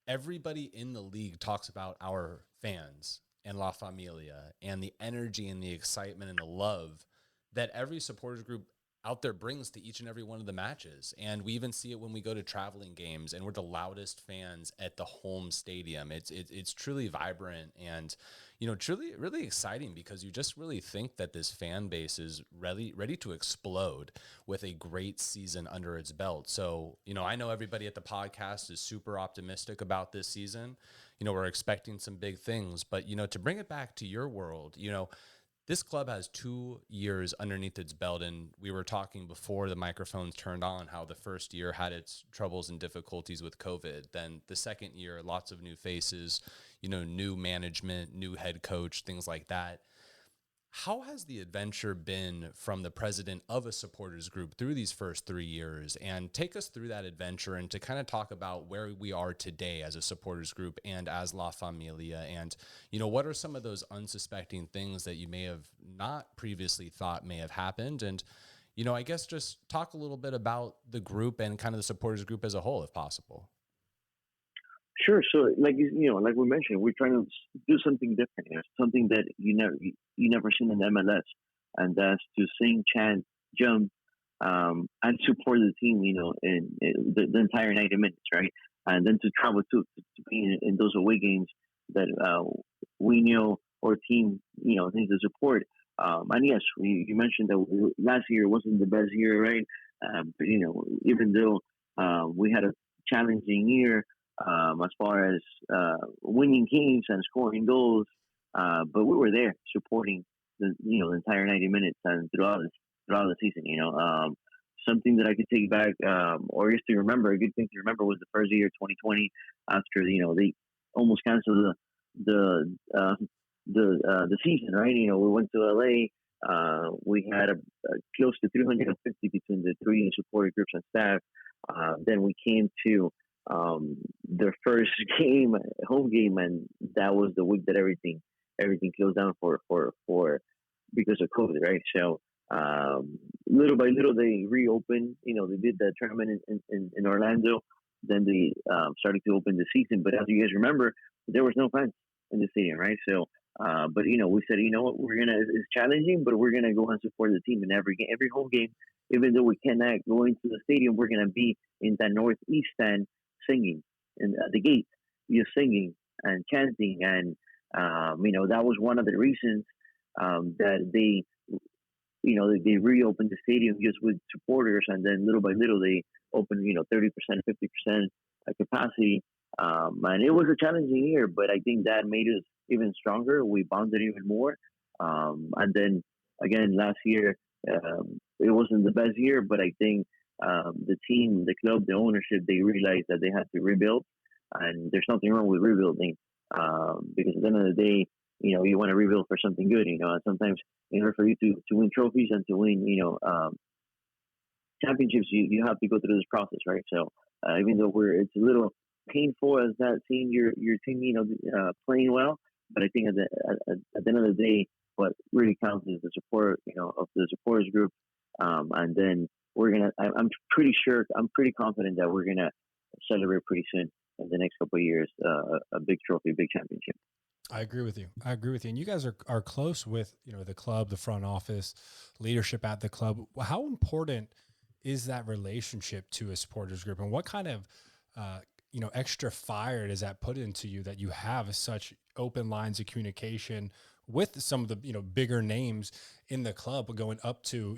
Everybody in the league talks about our fans and La Familia and the energy and the excitement and the love that every supporters group out there brings to each and every one of the matches. And we even see it when we go to traveling games and we're the loudest fans at the home stadium. It's truly vibrant and, truly really exciting because you just really think that this fan base is ready to explode with a great season under its belt. So, I know everybody at the podcast is super optimistic about this season. We're expecting some big things, but, to bring it back to your world, this club has 2 years underneath its belt, and we were talking before the microphones turned on how the first year had its troubles and difficulties with COVID. Then the second year, lots of new faces, new management, new head coach, things like that. How has the adventure been from the president of a supporters group through these first 3 years? And take us through that adventure and to kind of talk about where we are today as a supporters group and as La Familia. And, what are some of those unsuspecting things that you may have not previously thought may have happened? And, I guess just talk a little bit about the group and kind of the supporters group as a whole, if possible. Sure. So, like we mentioned, we're trying to do something different. Something that you never seen in MLS, and that's to sing, chant, jump, and support the team. In the entire 90 minutes, right? And then to travel to be in those away games that we know our team needs to support. And yes, you mentioned that last year wasn't the best year, right? But even though we had a challenging year. As far as winning games and scoring goals, but we were there supporting the entire 90 minutes and throughout the season. Something that I could take back or just to remember, a good thing to remember was the first year, 2020, after they almost canceled the season, right? We went to LA. We had a close to 350 between the three supporting groups and staff. Then we came to their first game, home game, and that was the week that everything closed down for because of COVID, right? So little by little they reopened. They did the tournament in Orlando. Then they started to open the season. But as you guys remember, there was no fans in the stadium, right? So, but we said, what, it's challenging, but we're gonna go and support the team in every game, every home game. Even though we cannot go into the stadium, we're gonna be in the northeast stand singing and at the gate, just singing and chanting, and that was one of the reasons that they reopened the stadium just with supporters, and then little by little they opened 30%, 50% capacity, and it was a challenging year, but I think that made us even stronger. We bonded even more, and then again last year it wasn't the best year, but I think the team, the club, the ownership, they realized that they had to rebuild, and there's nothing wrong with rebuilding because at the end of the day, you want to rebuild for something good. And sometimes in order for you to win trophies and to win, championships, you have to go through this process, right? So even though it's a little painful as that seeing your team, playing well, but I think at the end of the day, what really counts is the support, of the supporters group, and then I'm pretty confident that we're gonna celebrate pretty soon in the next couple of years a big trophy, big championship. I agree with you. And you guys are close with, the club, the front office, leadership at the club. How important is that relationship to a supporters group, and what kind of, extra fire does that put into you that you have such open lines of communication with some of the, bigger names in the club, going up to,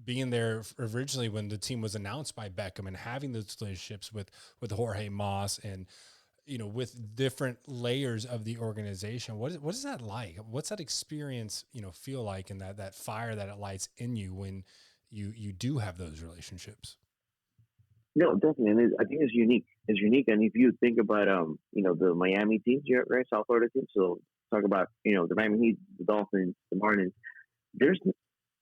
being there originally when the team was announced by Beckham and having those relationships with Jorge Mas and, with different layers of the organization. What is that like? What's that experience, feel like, and that fire that it lights in you when you do have those relationships? No, definitely. And I think it's unique. It's unique. And if you think about, the Miami teams, right, South Florida teams, so talk about, the Miami Heat, the Dolphins, the Marlins. There's,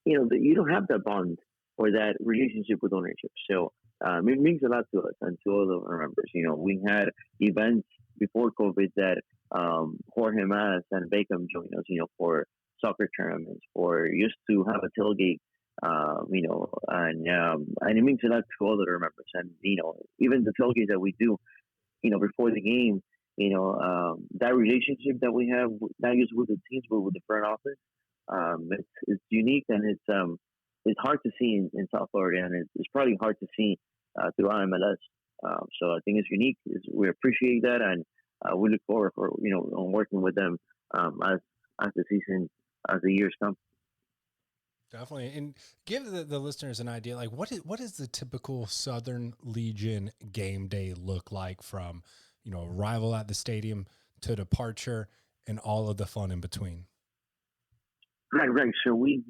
you don't have that bond or that relationship with ownership. So it means a lot to us and to all of our members. We had events before COVID that Jorge Mas and Beckham joined us, for soccer tournaments, or used to have a tailgate, and it means a lot to all of our members. And, even the tailgates that we do, before the game, that relationship that we have, not just with the teams, but with the front office, it's unique, and it's hard to see in South Florida, and it's probably hard to see throughout MLS. So I think it's unique. We appreciate that, and we look forward for on working with them as the years come. Definitely. And give the listeners an idea, like what is the typical Southern Legion game day look like from, arrival at the stadium to departure and all of the fun in between? Right. So we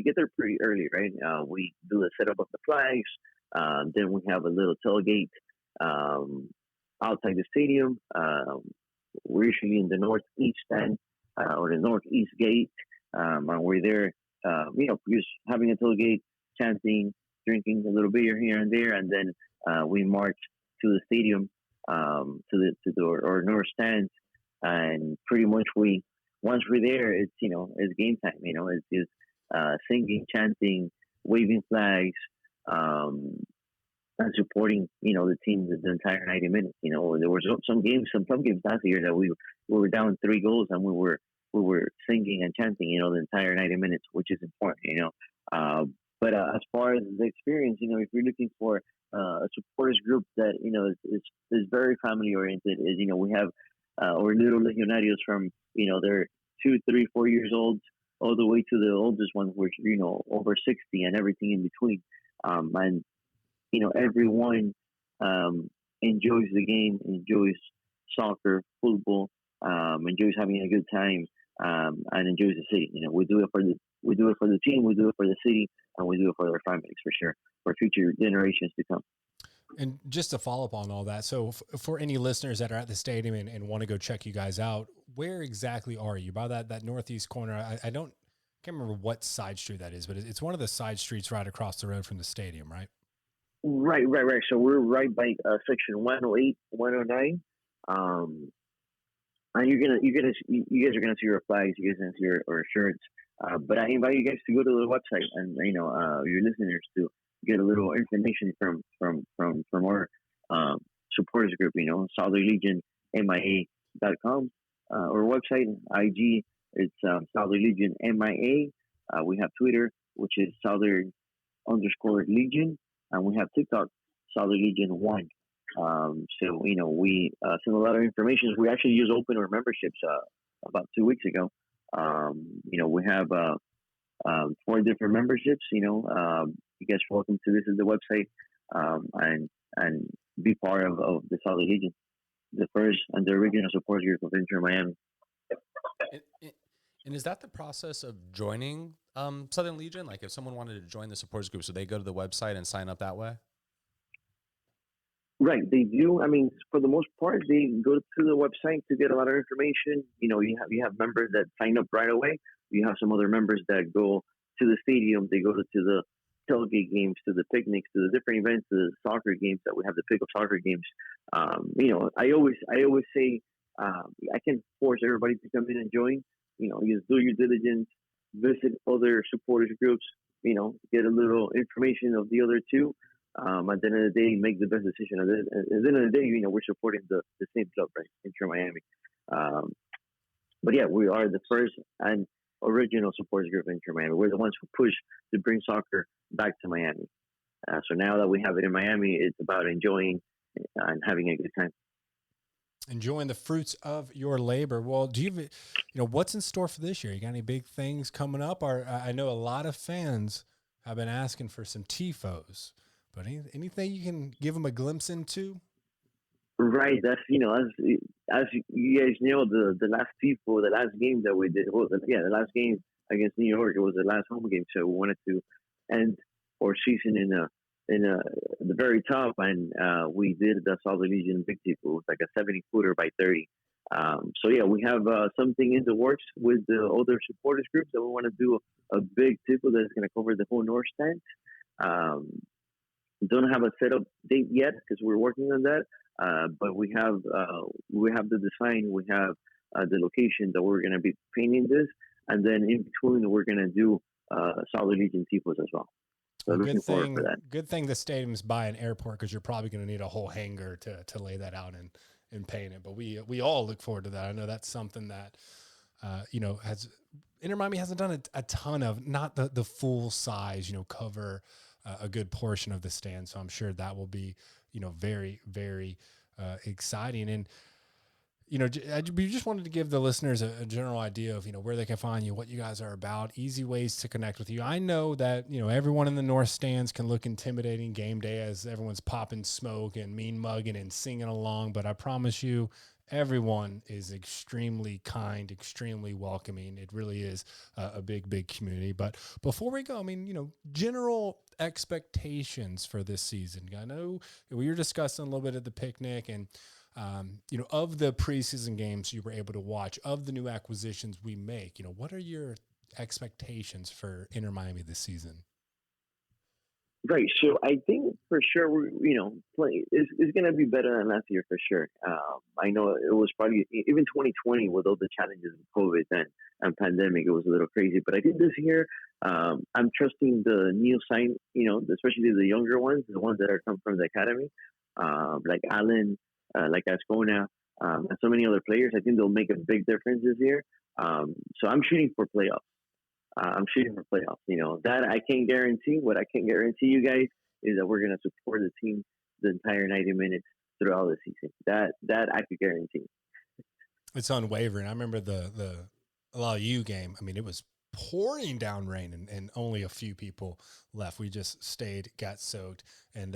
get there pretty early, right? We do the setup of the flags. Then we have a little tailgate outside the stadium. We're usually in the northeast end or the northeast gate, and we're there. Just having a tailgate, chanting, drinking a little beer here and there, and then we march to the stadium, to our north stands, and pretty much once we're there, it's game time. It's just singing, chanting, waving flags, and supporting the team the entire 90 minutes. There were some games last year that we were down 3 goals and we were singing and chanting, the entire 90 minutes, which is important, But as far as the experience, if you're looking for a supporters group that, is very family oriented, we have our little legionarios from, they're 2, 3, 4 years old, all the way to the oldest ones, which, over 60 and everything in between. And, everyone enjoys the game, enjoys soccer, football, enjoys having a good time. And enjoys the city. We do it for the team, we do it for the city, and we do it for our families, for sure, for future generations to come. And just to follow up on all that, so for any listeners that are at the stadium and want to go check you guys out, where exactly are you? By that northeast corner, I can't remember what side street that is, but it's one of the side streets right across the road from the stadium, right? Right. So we're right by section 108, 109. And you guys are gonna see our flags, you guys are gonna see our shirts. But I invite you guys to go to the website and your listeners to get a little information from our supporters group. Southern Legion MIA.com. Our website, IG, it's Southern Legion MIA. We have Twitter, which is Southern_Legion, and we have TikTok, Southern Legion 1. So we send a lot of information. We actually just opened our memberships about 2 weeks ago. We have 4 different memberships. You guys are welcome to visit the website and be part of the Southern Legion, the first and the original support group of Inter Miami. And is that the process of joining Southern Legion? Like, if someone wanted to join the supporters group, so they go to the website and sign up that way? Right, they do. I mean, for the most part, they go to the website to get a lot of information. You have members that sign up right away. You have some other members that go to the stadium. They go to the tailgate games, to the picnics, to the different events, to the soccer games that we have, the pickup soccer games. I always say I can force everybody to come in and join. Just do your diligence, visit other supporters groups. Get a little information of the other two. At the end of the day, make the best decision. At the end of the day, we're supporting the same club, right, Inter Miami. But yeah, we are the first and original supporters group in Inter Miami. We're the ones who push to bring soccer back to Miami. So now that we have it in Miami, it's about enjoying and having a good time. Enjoying the fruits of your labor. Well, do you what's in store for this year? You got any big things coming up? Or I know a lot of fans have been asking for some TIFOs. But anything you can give them a glimpse into? Right. That's, as you guys know, the last TIFO, the last game that we did, the last game against New York, it was the last home game. So we wanted to end our season in the very top, and we did the Southern Legion big TIFO. It was like a 70-footer by 30. So yeah, we have something in the works with the other supporters groups that we want to do a big tifo that's going to cover the whole north stand. Don't have a setup date yet because we're working on that. But we have the design, we have the location that we're going to be painting this, and then in between we're going to do Solid Legion tifos as well. So Well, looking forward for that. good thing the stadium's by an airport because you're probably going to need a whole hangar to lay that out and paint it. But we all look forward to that. I know that's something that has Inter Miami hasn't done a ton of, not the full size, cover a good portion of the stand. So I'm sure that will be very, very exciting. And we just wanted to give the listeners a general idea of, where they can find you, what you guys are about, easy ways to connect with you. I know that, everyone in the North stands can look intimidating game day as everyone's popping smoke and mean mugging and singing along. But I promise you, everyone is extremely kind, extremely welcoming. It really is a big, big community. But before we go, general expectations for this season. I know we were discussing a little bit at the picnic and, of the preseason games you were able to watch, of the new acquisitions we make, what are your expectations for Inter Miami this season? Right. So I think for sure we're it's going to be better than last year for sure. I know it was probably even 2020 with all the challenges of COVID and pandemic, it was a little crazy. But I think this year I'm trusting the new sign, especially the younger ones, the ones that are come from the academy, like Allen, like Ascona, and so many other players. I think they'll make a big difference this year. So I'm shooting for playoffs. That I can't guarantee. What I can guarantee you guys is that we're going to support the team the entire 90 minutes throughout the season. That I could guarantee. It's unwavering. I remember the LIU game. It was pouring down rain and only a few people left. We just stayed, got soaked. And,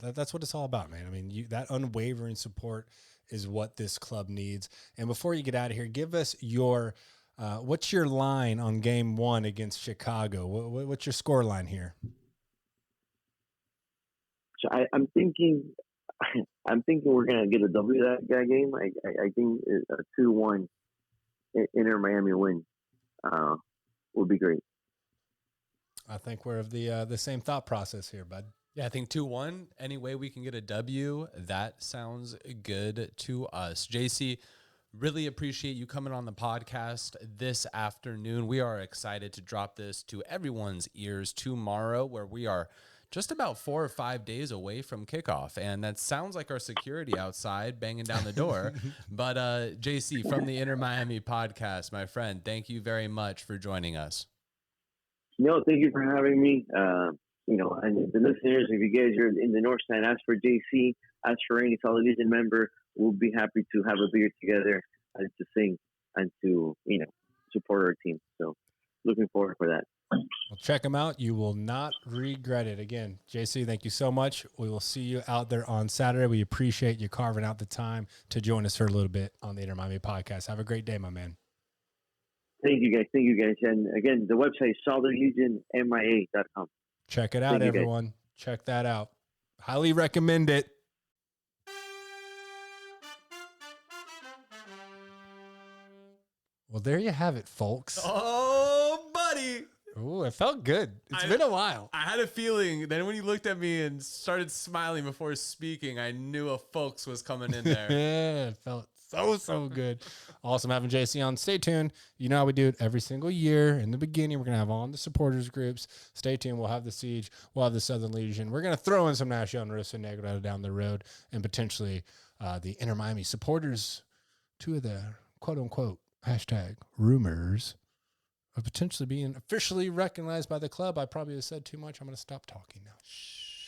that's what it's all about, man. That unwavering support is what this club needs. And before you get out of here, give us your, what's your line on game 1 against Chicago? What's your score line here? So I'm thinking we're gonna get a W that game. I think a 2-1 Inter Miami win would be great. I think we're of the same thought process here, bud. Yeah, I think 2-1. Any way we can get a W, that sounds good to us. JC, really appreciate you coming on the podcast this afternoon. We are excited to drop this to everyone's ears tomorrow, where we are just about 4 or 5 days away from kickoff. And that sounds like our security outside banging down the door. But JC from the Inter Miami podcast, my friend, thank you very much for joining us. No, thank you for having me. And the listeners, if you guys are in the North Stand, ask for JC, ask for any Solid Legion member. We'll be happy to have a beer together and to sing and to, support our team. So looking forward for that. Well, check them out. You will not regret it. Again, JC, thank you so much. We will see you out there on Saturday. We appreciate you carving out the time to join us for a little bit on the Inter Miami podcast. Have a great day, my man. Thank you, guys. And again, the website is solidlegionmia.com. Check it out, everyone. Check that out. Highly recommend it. Well, there you have it, folks. Oh, buddy. Ooh, it felt good. It's been a while. I had a feeling. Then when you looked at me and started smiling before speaking, I knew a folks was coming in there. Yeah, it felt so good. Awesome having JC on. Stay tuned. You know how we do it every single year. In the beginning, we're going to have on the supporters groups. Stay tuned. We'll have the Siege. We'll have the Southern Legion. We're going to throw in some National and Rosa Negra down the road and potentially the Inter Miami supporters, 2 of the quote-unquote #rumors of potentially being officially recognized by the club. I probably have said too much. I'm going to stop talking now.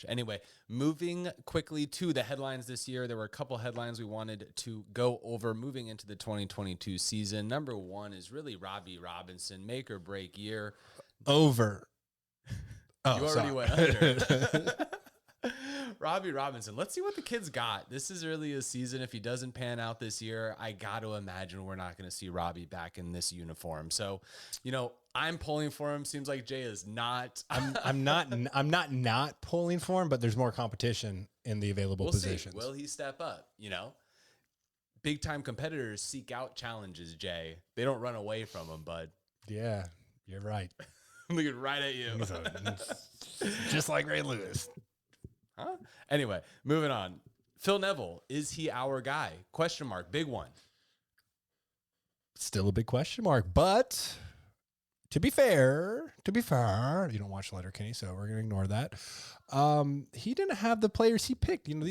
Anyway, moving quickly to the headlines this year. There were a couple headlines we wanted to go over moving into the 2022 season. Number 1 is really Robbie Robinson, make or break year. Over. Oh, you already went under. Robbie Robinson. Let's see what the kid's got. This is really a season. If he doesn't pan out this year, I got to imagine we're not going to see Robbie back in this uniform. So, I'm pulling for him. Seems like Jay is not. I'm not pulling for him, but there's more competition in the available positions. See. Will he step up? big time competitors seek out challenges, Jay. They don't run away from them, bud. Yeah, you're right. I'm looking right at you. Just like Ray Lewis. Huh? Anyway, moving on. Phil Neville, is he our guy? Question mark, big one. Still a big question mark, but to be fair, you don't watch Letterkenny, so we're gonna ignore that. He didn't have the players he picked. You know,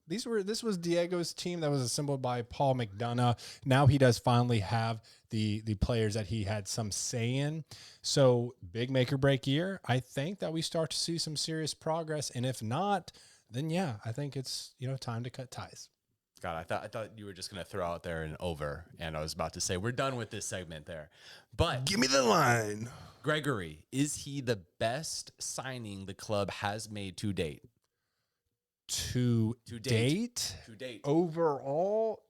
this was Diego's team that was assembled by Paul McDonough. Now he does finally have the players that he had some say in. So big make or break year. I think that we start to see some serious progress, and if not, then yeah, I think it's time to cut ties. God, I thought you were just gonna throw out there an over, and I was about to say we're done with this segment there. But Give me the line. Gregory, is he the best signing the club has made to date? To date? To date. Overall,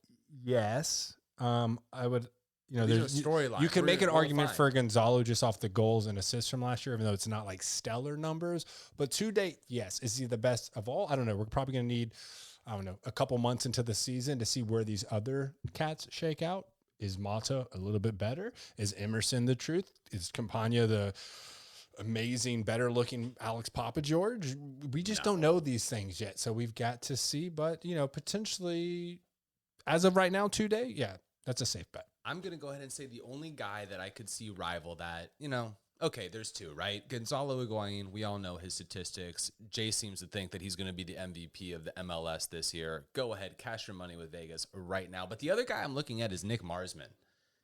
yes. I would, These are storylines. you can make an We'll argument find. for Gonzalo just off the goals and assists from last year, even though it's not like stellar numbers. But to date, yes. Is he the best of all? I don't know. We're probably going to need, a couple months into the season to see where these other cats shake out. Is Mata a little bit better? Is Emerson the truth? Is Campagna the amazing, better looking Alex Papa George? We just don't know these things yet. So we've got to see, but potentially as of right now, today, yeah, that's a safe bet. I'm going to go ahead and say the only guy that I could see rival that, okay, there's two, right? Gonzalo Higuain, we all know his statistics. Jay seems to think that he's going to be the MVP of the MLS this year. Go ahead, cash your money with Vegas right now. But the other guy I'm looking at is Nick Marsman.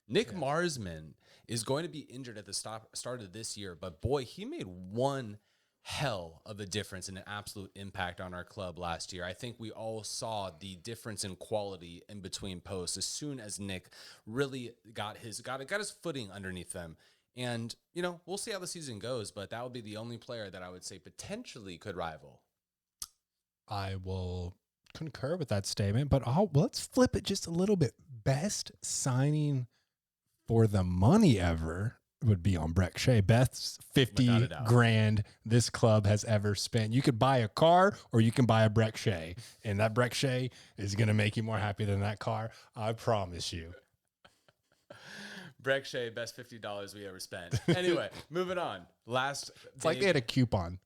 Nick Marsman is going to be injured at the start of this year, but boy, he made one hell of a difference and an absolute impact on our club last year. I think we all saw the difference in quality in between posts as soon as Nick really got his footing underneath them. And, we'll see how the season goes, but that would be the only player that I would say potentially could rival. I will concur with that statement, but let's flip it just a little bit. Best signing for the money ever would be on Breck Shea. Best 50 grand this club has ever spent. You could buy a car or you can buy a Breck Shea, and that Breck Shea is going to make you more happy than that car. I promise you. Breck Shea, best $50 we ever spent. Anyway, moving on. It's like they had a coupon.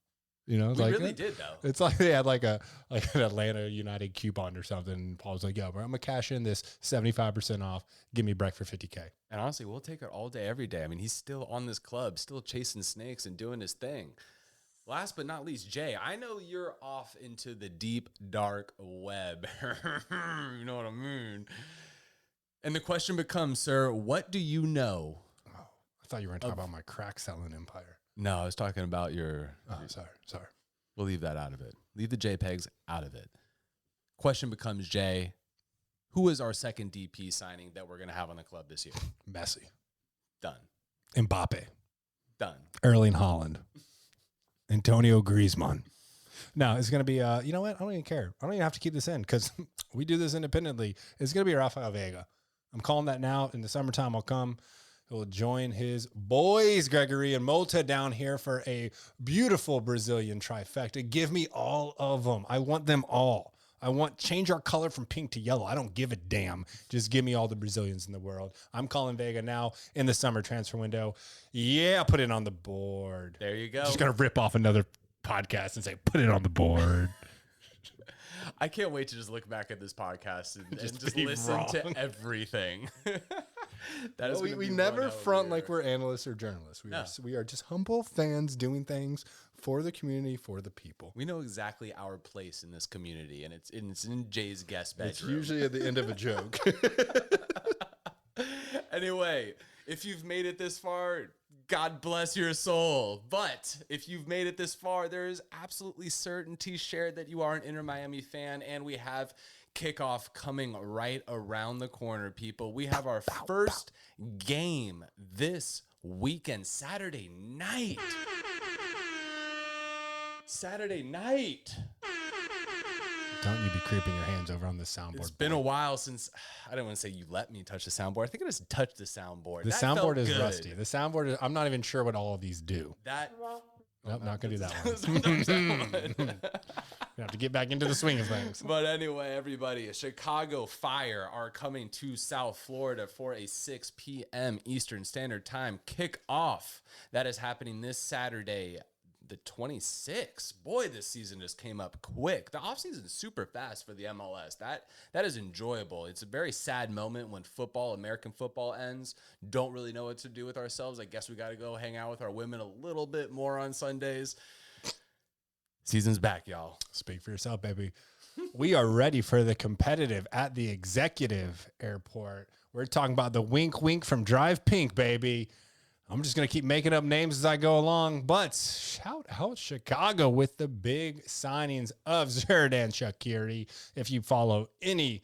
We really did, though. It's like they had like an Atlanta United coupon or something. And Paul was like, yo, bro, I'm going to cash in this 75% off. Give me Breck for $50K. And honestly, we'll take it all day, every day. I mean, he's still on this club, still chasing snakes and doing his thing. Last but not least, Jay, I know you're off into the deep, dark web. You know what I mean? And the question becomes, sir, what do you know? Oh, I thought you were going to talk about my crack selling empire. No, I was talking about your... Oh, sorry. We'll leave that out of it. Leave the JPEGs out of it. Question becomes, Jay, who is our second DP signing that we're going to have on the club this year? Messi. Done. Mbappe. Done. Erling Haaland. Antonio Griezmann. No, it's going to be, you know what? I don't even care. I don't even have to keep this in because we do this independently. It's going to be Rafael Veiga. I'm calling that now. In the summertime, I'll come. He'll join his boys, Gregory and Mota, down here for a beautiful Brazilian trifecta. Give me all of them. I want them all. Change our color from pink to yellow. I don't give a damn. Just give me all the Brazilians in the world. I'm calling Veiga now in the summer transfer window. Yeah, put it on the board. There you go. Just going to rip off another podcast and say, put it on the board. I can't wait to just look back at this podcast and just listen to everything. We never front like we're analysts or journalists. We are just humble fans doing things for the community, for the people. We know exactly our place in this community, and it's in Jay's guest bedroom. It's usually at the end of a joke. Anyway, if you've made it this far, God bless your soul. But if you've made it this far, there is absolutely certainty shared that you are an Inter Miami fan, and we have kickoff coming right around the corner, people. We have our first game this weekend, Saturday night. Don't you be creeping your hands over on the soundboard. It's been a while since, I don't want to say you let me touch the soundboard. I think I just touched the soundboard. The soundboard is rusty. The soundboard is, I'm not even sure what all of these do. That... Nope, not going to do that one. We have to get back into the swing of things. But anyway, everybody, Chicago Fire are coming to South Florida for a 6 p.m. Eastern Standard Time kickoff. That is happening this Saturday, the 26th. Boy, this season just came up quick. The offseason is super fast for the MLS. That is enjoyable. It's a very sad moment when American football ends. Don't really know what to do with ourselves. I guess we got to go hang out with our women a little bit more on Sundays. Season's back, y'all. Speak for yourself, baby. We are ready for the competitive at the Executive Airport. We're talking about the wink wink from Drive Pink, baby. I'm just going to keep making up names as I go along, but shout out Chicago with the big signings of Xherdan Shaqiri. If you follow any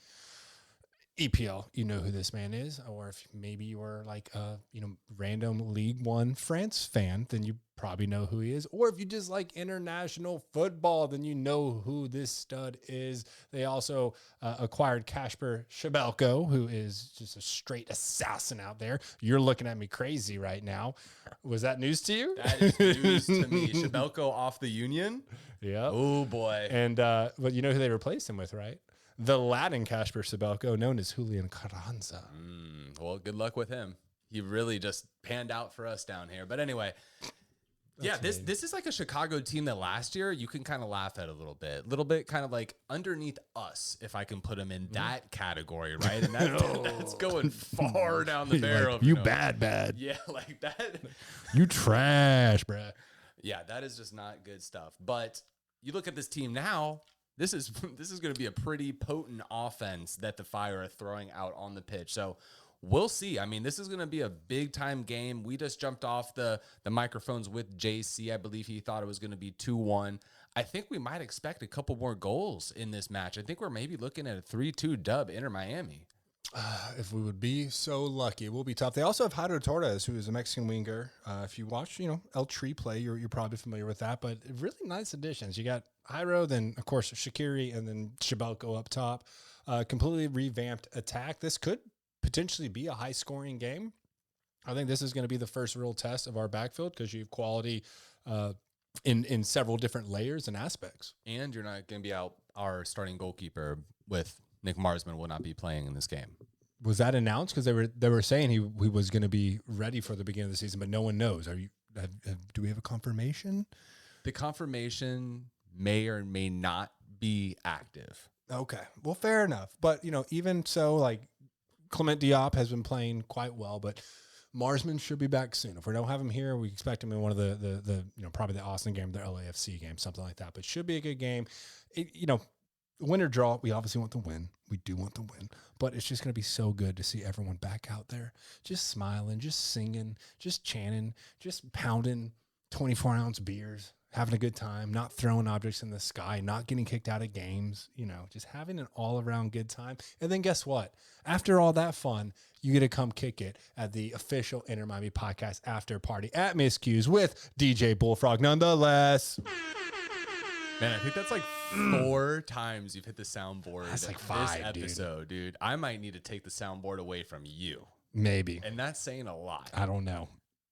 EPL, you know who this man is, or if maybe you are like a random League One France fan, then you probably know who he is. Or if you just like international football, then you know who this stud is. They also acquired Kasper Schmeichel, who is just a straight assassin out there. You're looking at me crazy right now. Was that news to you? That is news to me. Schmeichel off the Union? Yeah. Oh, boy. And but you know who they replaced him with, right? The Latin Kasper Schmeichel, known as Julian Carranza. Well, good luck with him. He really just panned out for us down here. But anyway, this is like a Chicago team that last year you can kind of laugh at a little bit kind of like underneath us, if I can put them in that category, right? And that's going far down the barrel. Like, you bad. Yeah, like that. You trash, bruh. Yeah, that is just not good stuff. But you look at this team now. This is going to be a pretty potent offense that the Fire are throwing out on the pitch. So we'll see. I mean, this is going to be a big-time game. We just jumped off the microphones with JC. I believe he thought it was going to be 2-1. I think we might expect a couple more goals in this match. I think we're maybe looking at a 3-2 dub Inter Miami. If we would be so lucky, we'll be tough. They also have Jairo Torres, who is a Mexican winger. If you watch, El Tri play, you're probably familiar with that. But really nice additions. You got Jairo, then of course Shaqiri, and then Schmeichel up top. Completely revamped attack. This could potentially be a high-scoring game. I think this is going to be the first real test of our backfield because you have quality in several different layers and aspects. And you're not going to be out our starting goalkeeper with Nick Marsman will not be playing in this game. Was that announced? Because they were saying he was going to be ready for the beginning of the season, but no one knows. Do we have a confirmation? The confirmation may or may not be active. Okay, well, fair enough. But even so, like Clement Diop has been playing quite well, but Marsman should be back soon. If we don't have him here, we expect him in one of the probably the Austin game, the LAFC game, something like that. But should be a good game. Win or draw, we obviously want the win. We do want the win. But it's just going to be so good to see everyone back out there just smiling, just singing, just chanting, just pounding 24-ounce beers, having a good time, not throwing objects in the sky, not getting kicked out of games, just having an all-around good time. And then guess what? After all that fun, you get to come kick it at the official Inter Miami podcast after party at Miss Q's with DJ Bullfrog nonetheless. Man, I think that's like 4 times you've hit the soundboard. That's like 5, this episode, dude. I might need to take the soundboard away from you. Maybe. And that's saying a lot. I don't know.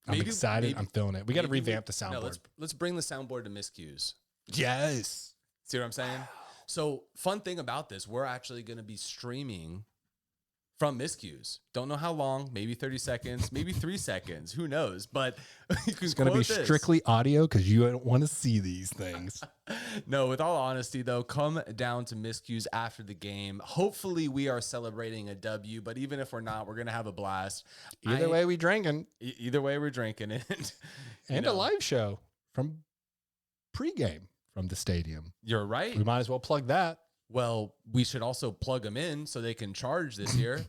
I'm excited. I'm feeling it. We got to revamp the soundboard. No, let's bring the soundboard to Miss Q's. Yes. See what I'm saying? So, fun thing about this, we're actually going to be streaming from Miss Q's. Don't know how long, maybe 30 seconds, maybe 3 seconds, who knows? But it's going to be strictly audio because you don't want to see these things. No, with all honesty, though, come down to Miss Q's after the game. Hopefully, we are celebrating a W, but even if we're not, we're going to have a blast. Either way, we drinking. Either way, we're drinking it. And a live show from pregame from the stadium. You're right. We might as well plug that. Well, we should also plug them in so they can charge this year.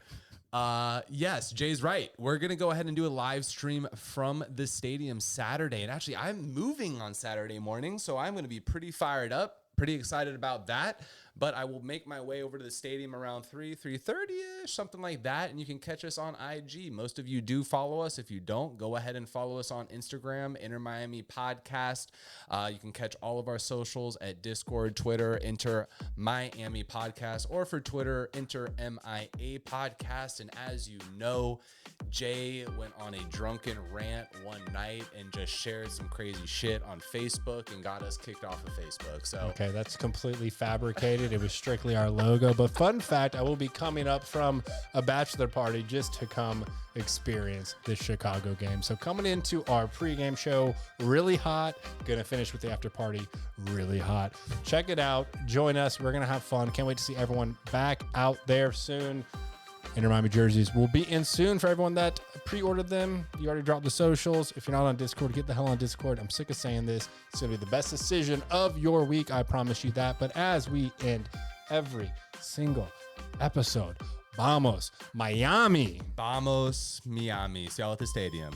Yes, Jay's right. We're going to go ahead and do a live stream from the stadium Saturday. And actually, I'm moving on Saturday morning, so I'm going to be pretty fired up, pretty excited about that. But I will make my way over to the stadium around 3:30ish, something like that. And you can catch us on IG. Most of you do follow us. If you don't, go ahead and follow us on Instagram, Inter Miami Podcast. You can catch all of our socials at Discord, Twitter, Inter Miami Podcast, or for Twitter, Inter MIA Podcast. And as you know, Jay went on a drunken rant one night and just shared some crazy shit on Facebook and got us kicked off of Facebook. So okay, that's completely fabricated. It was strictly our logo. But fun fact, I will be coming up from a bachelor party just to come experience this Chicago game. So coming into our pregame show really hot, gonna finish with the after party really hot. Check it out. Join us. We're gonna have fun. Can't wait to see everyone back out there soon. Inter Miami jerseys will be in soon for everyone that pre-ordered them. You already dropped the socials. If you're not on Discord, get the hell on Discord. I'm sick of saying this. It's going to be the best decision of your week. I promise you that. But as we end every single episode, vamos, Miami. Vamos, Miami. See y'all at the stadium.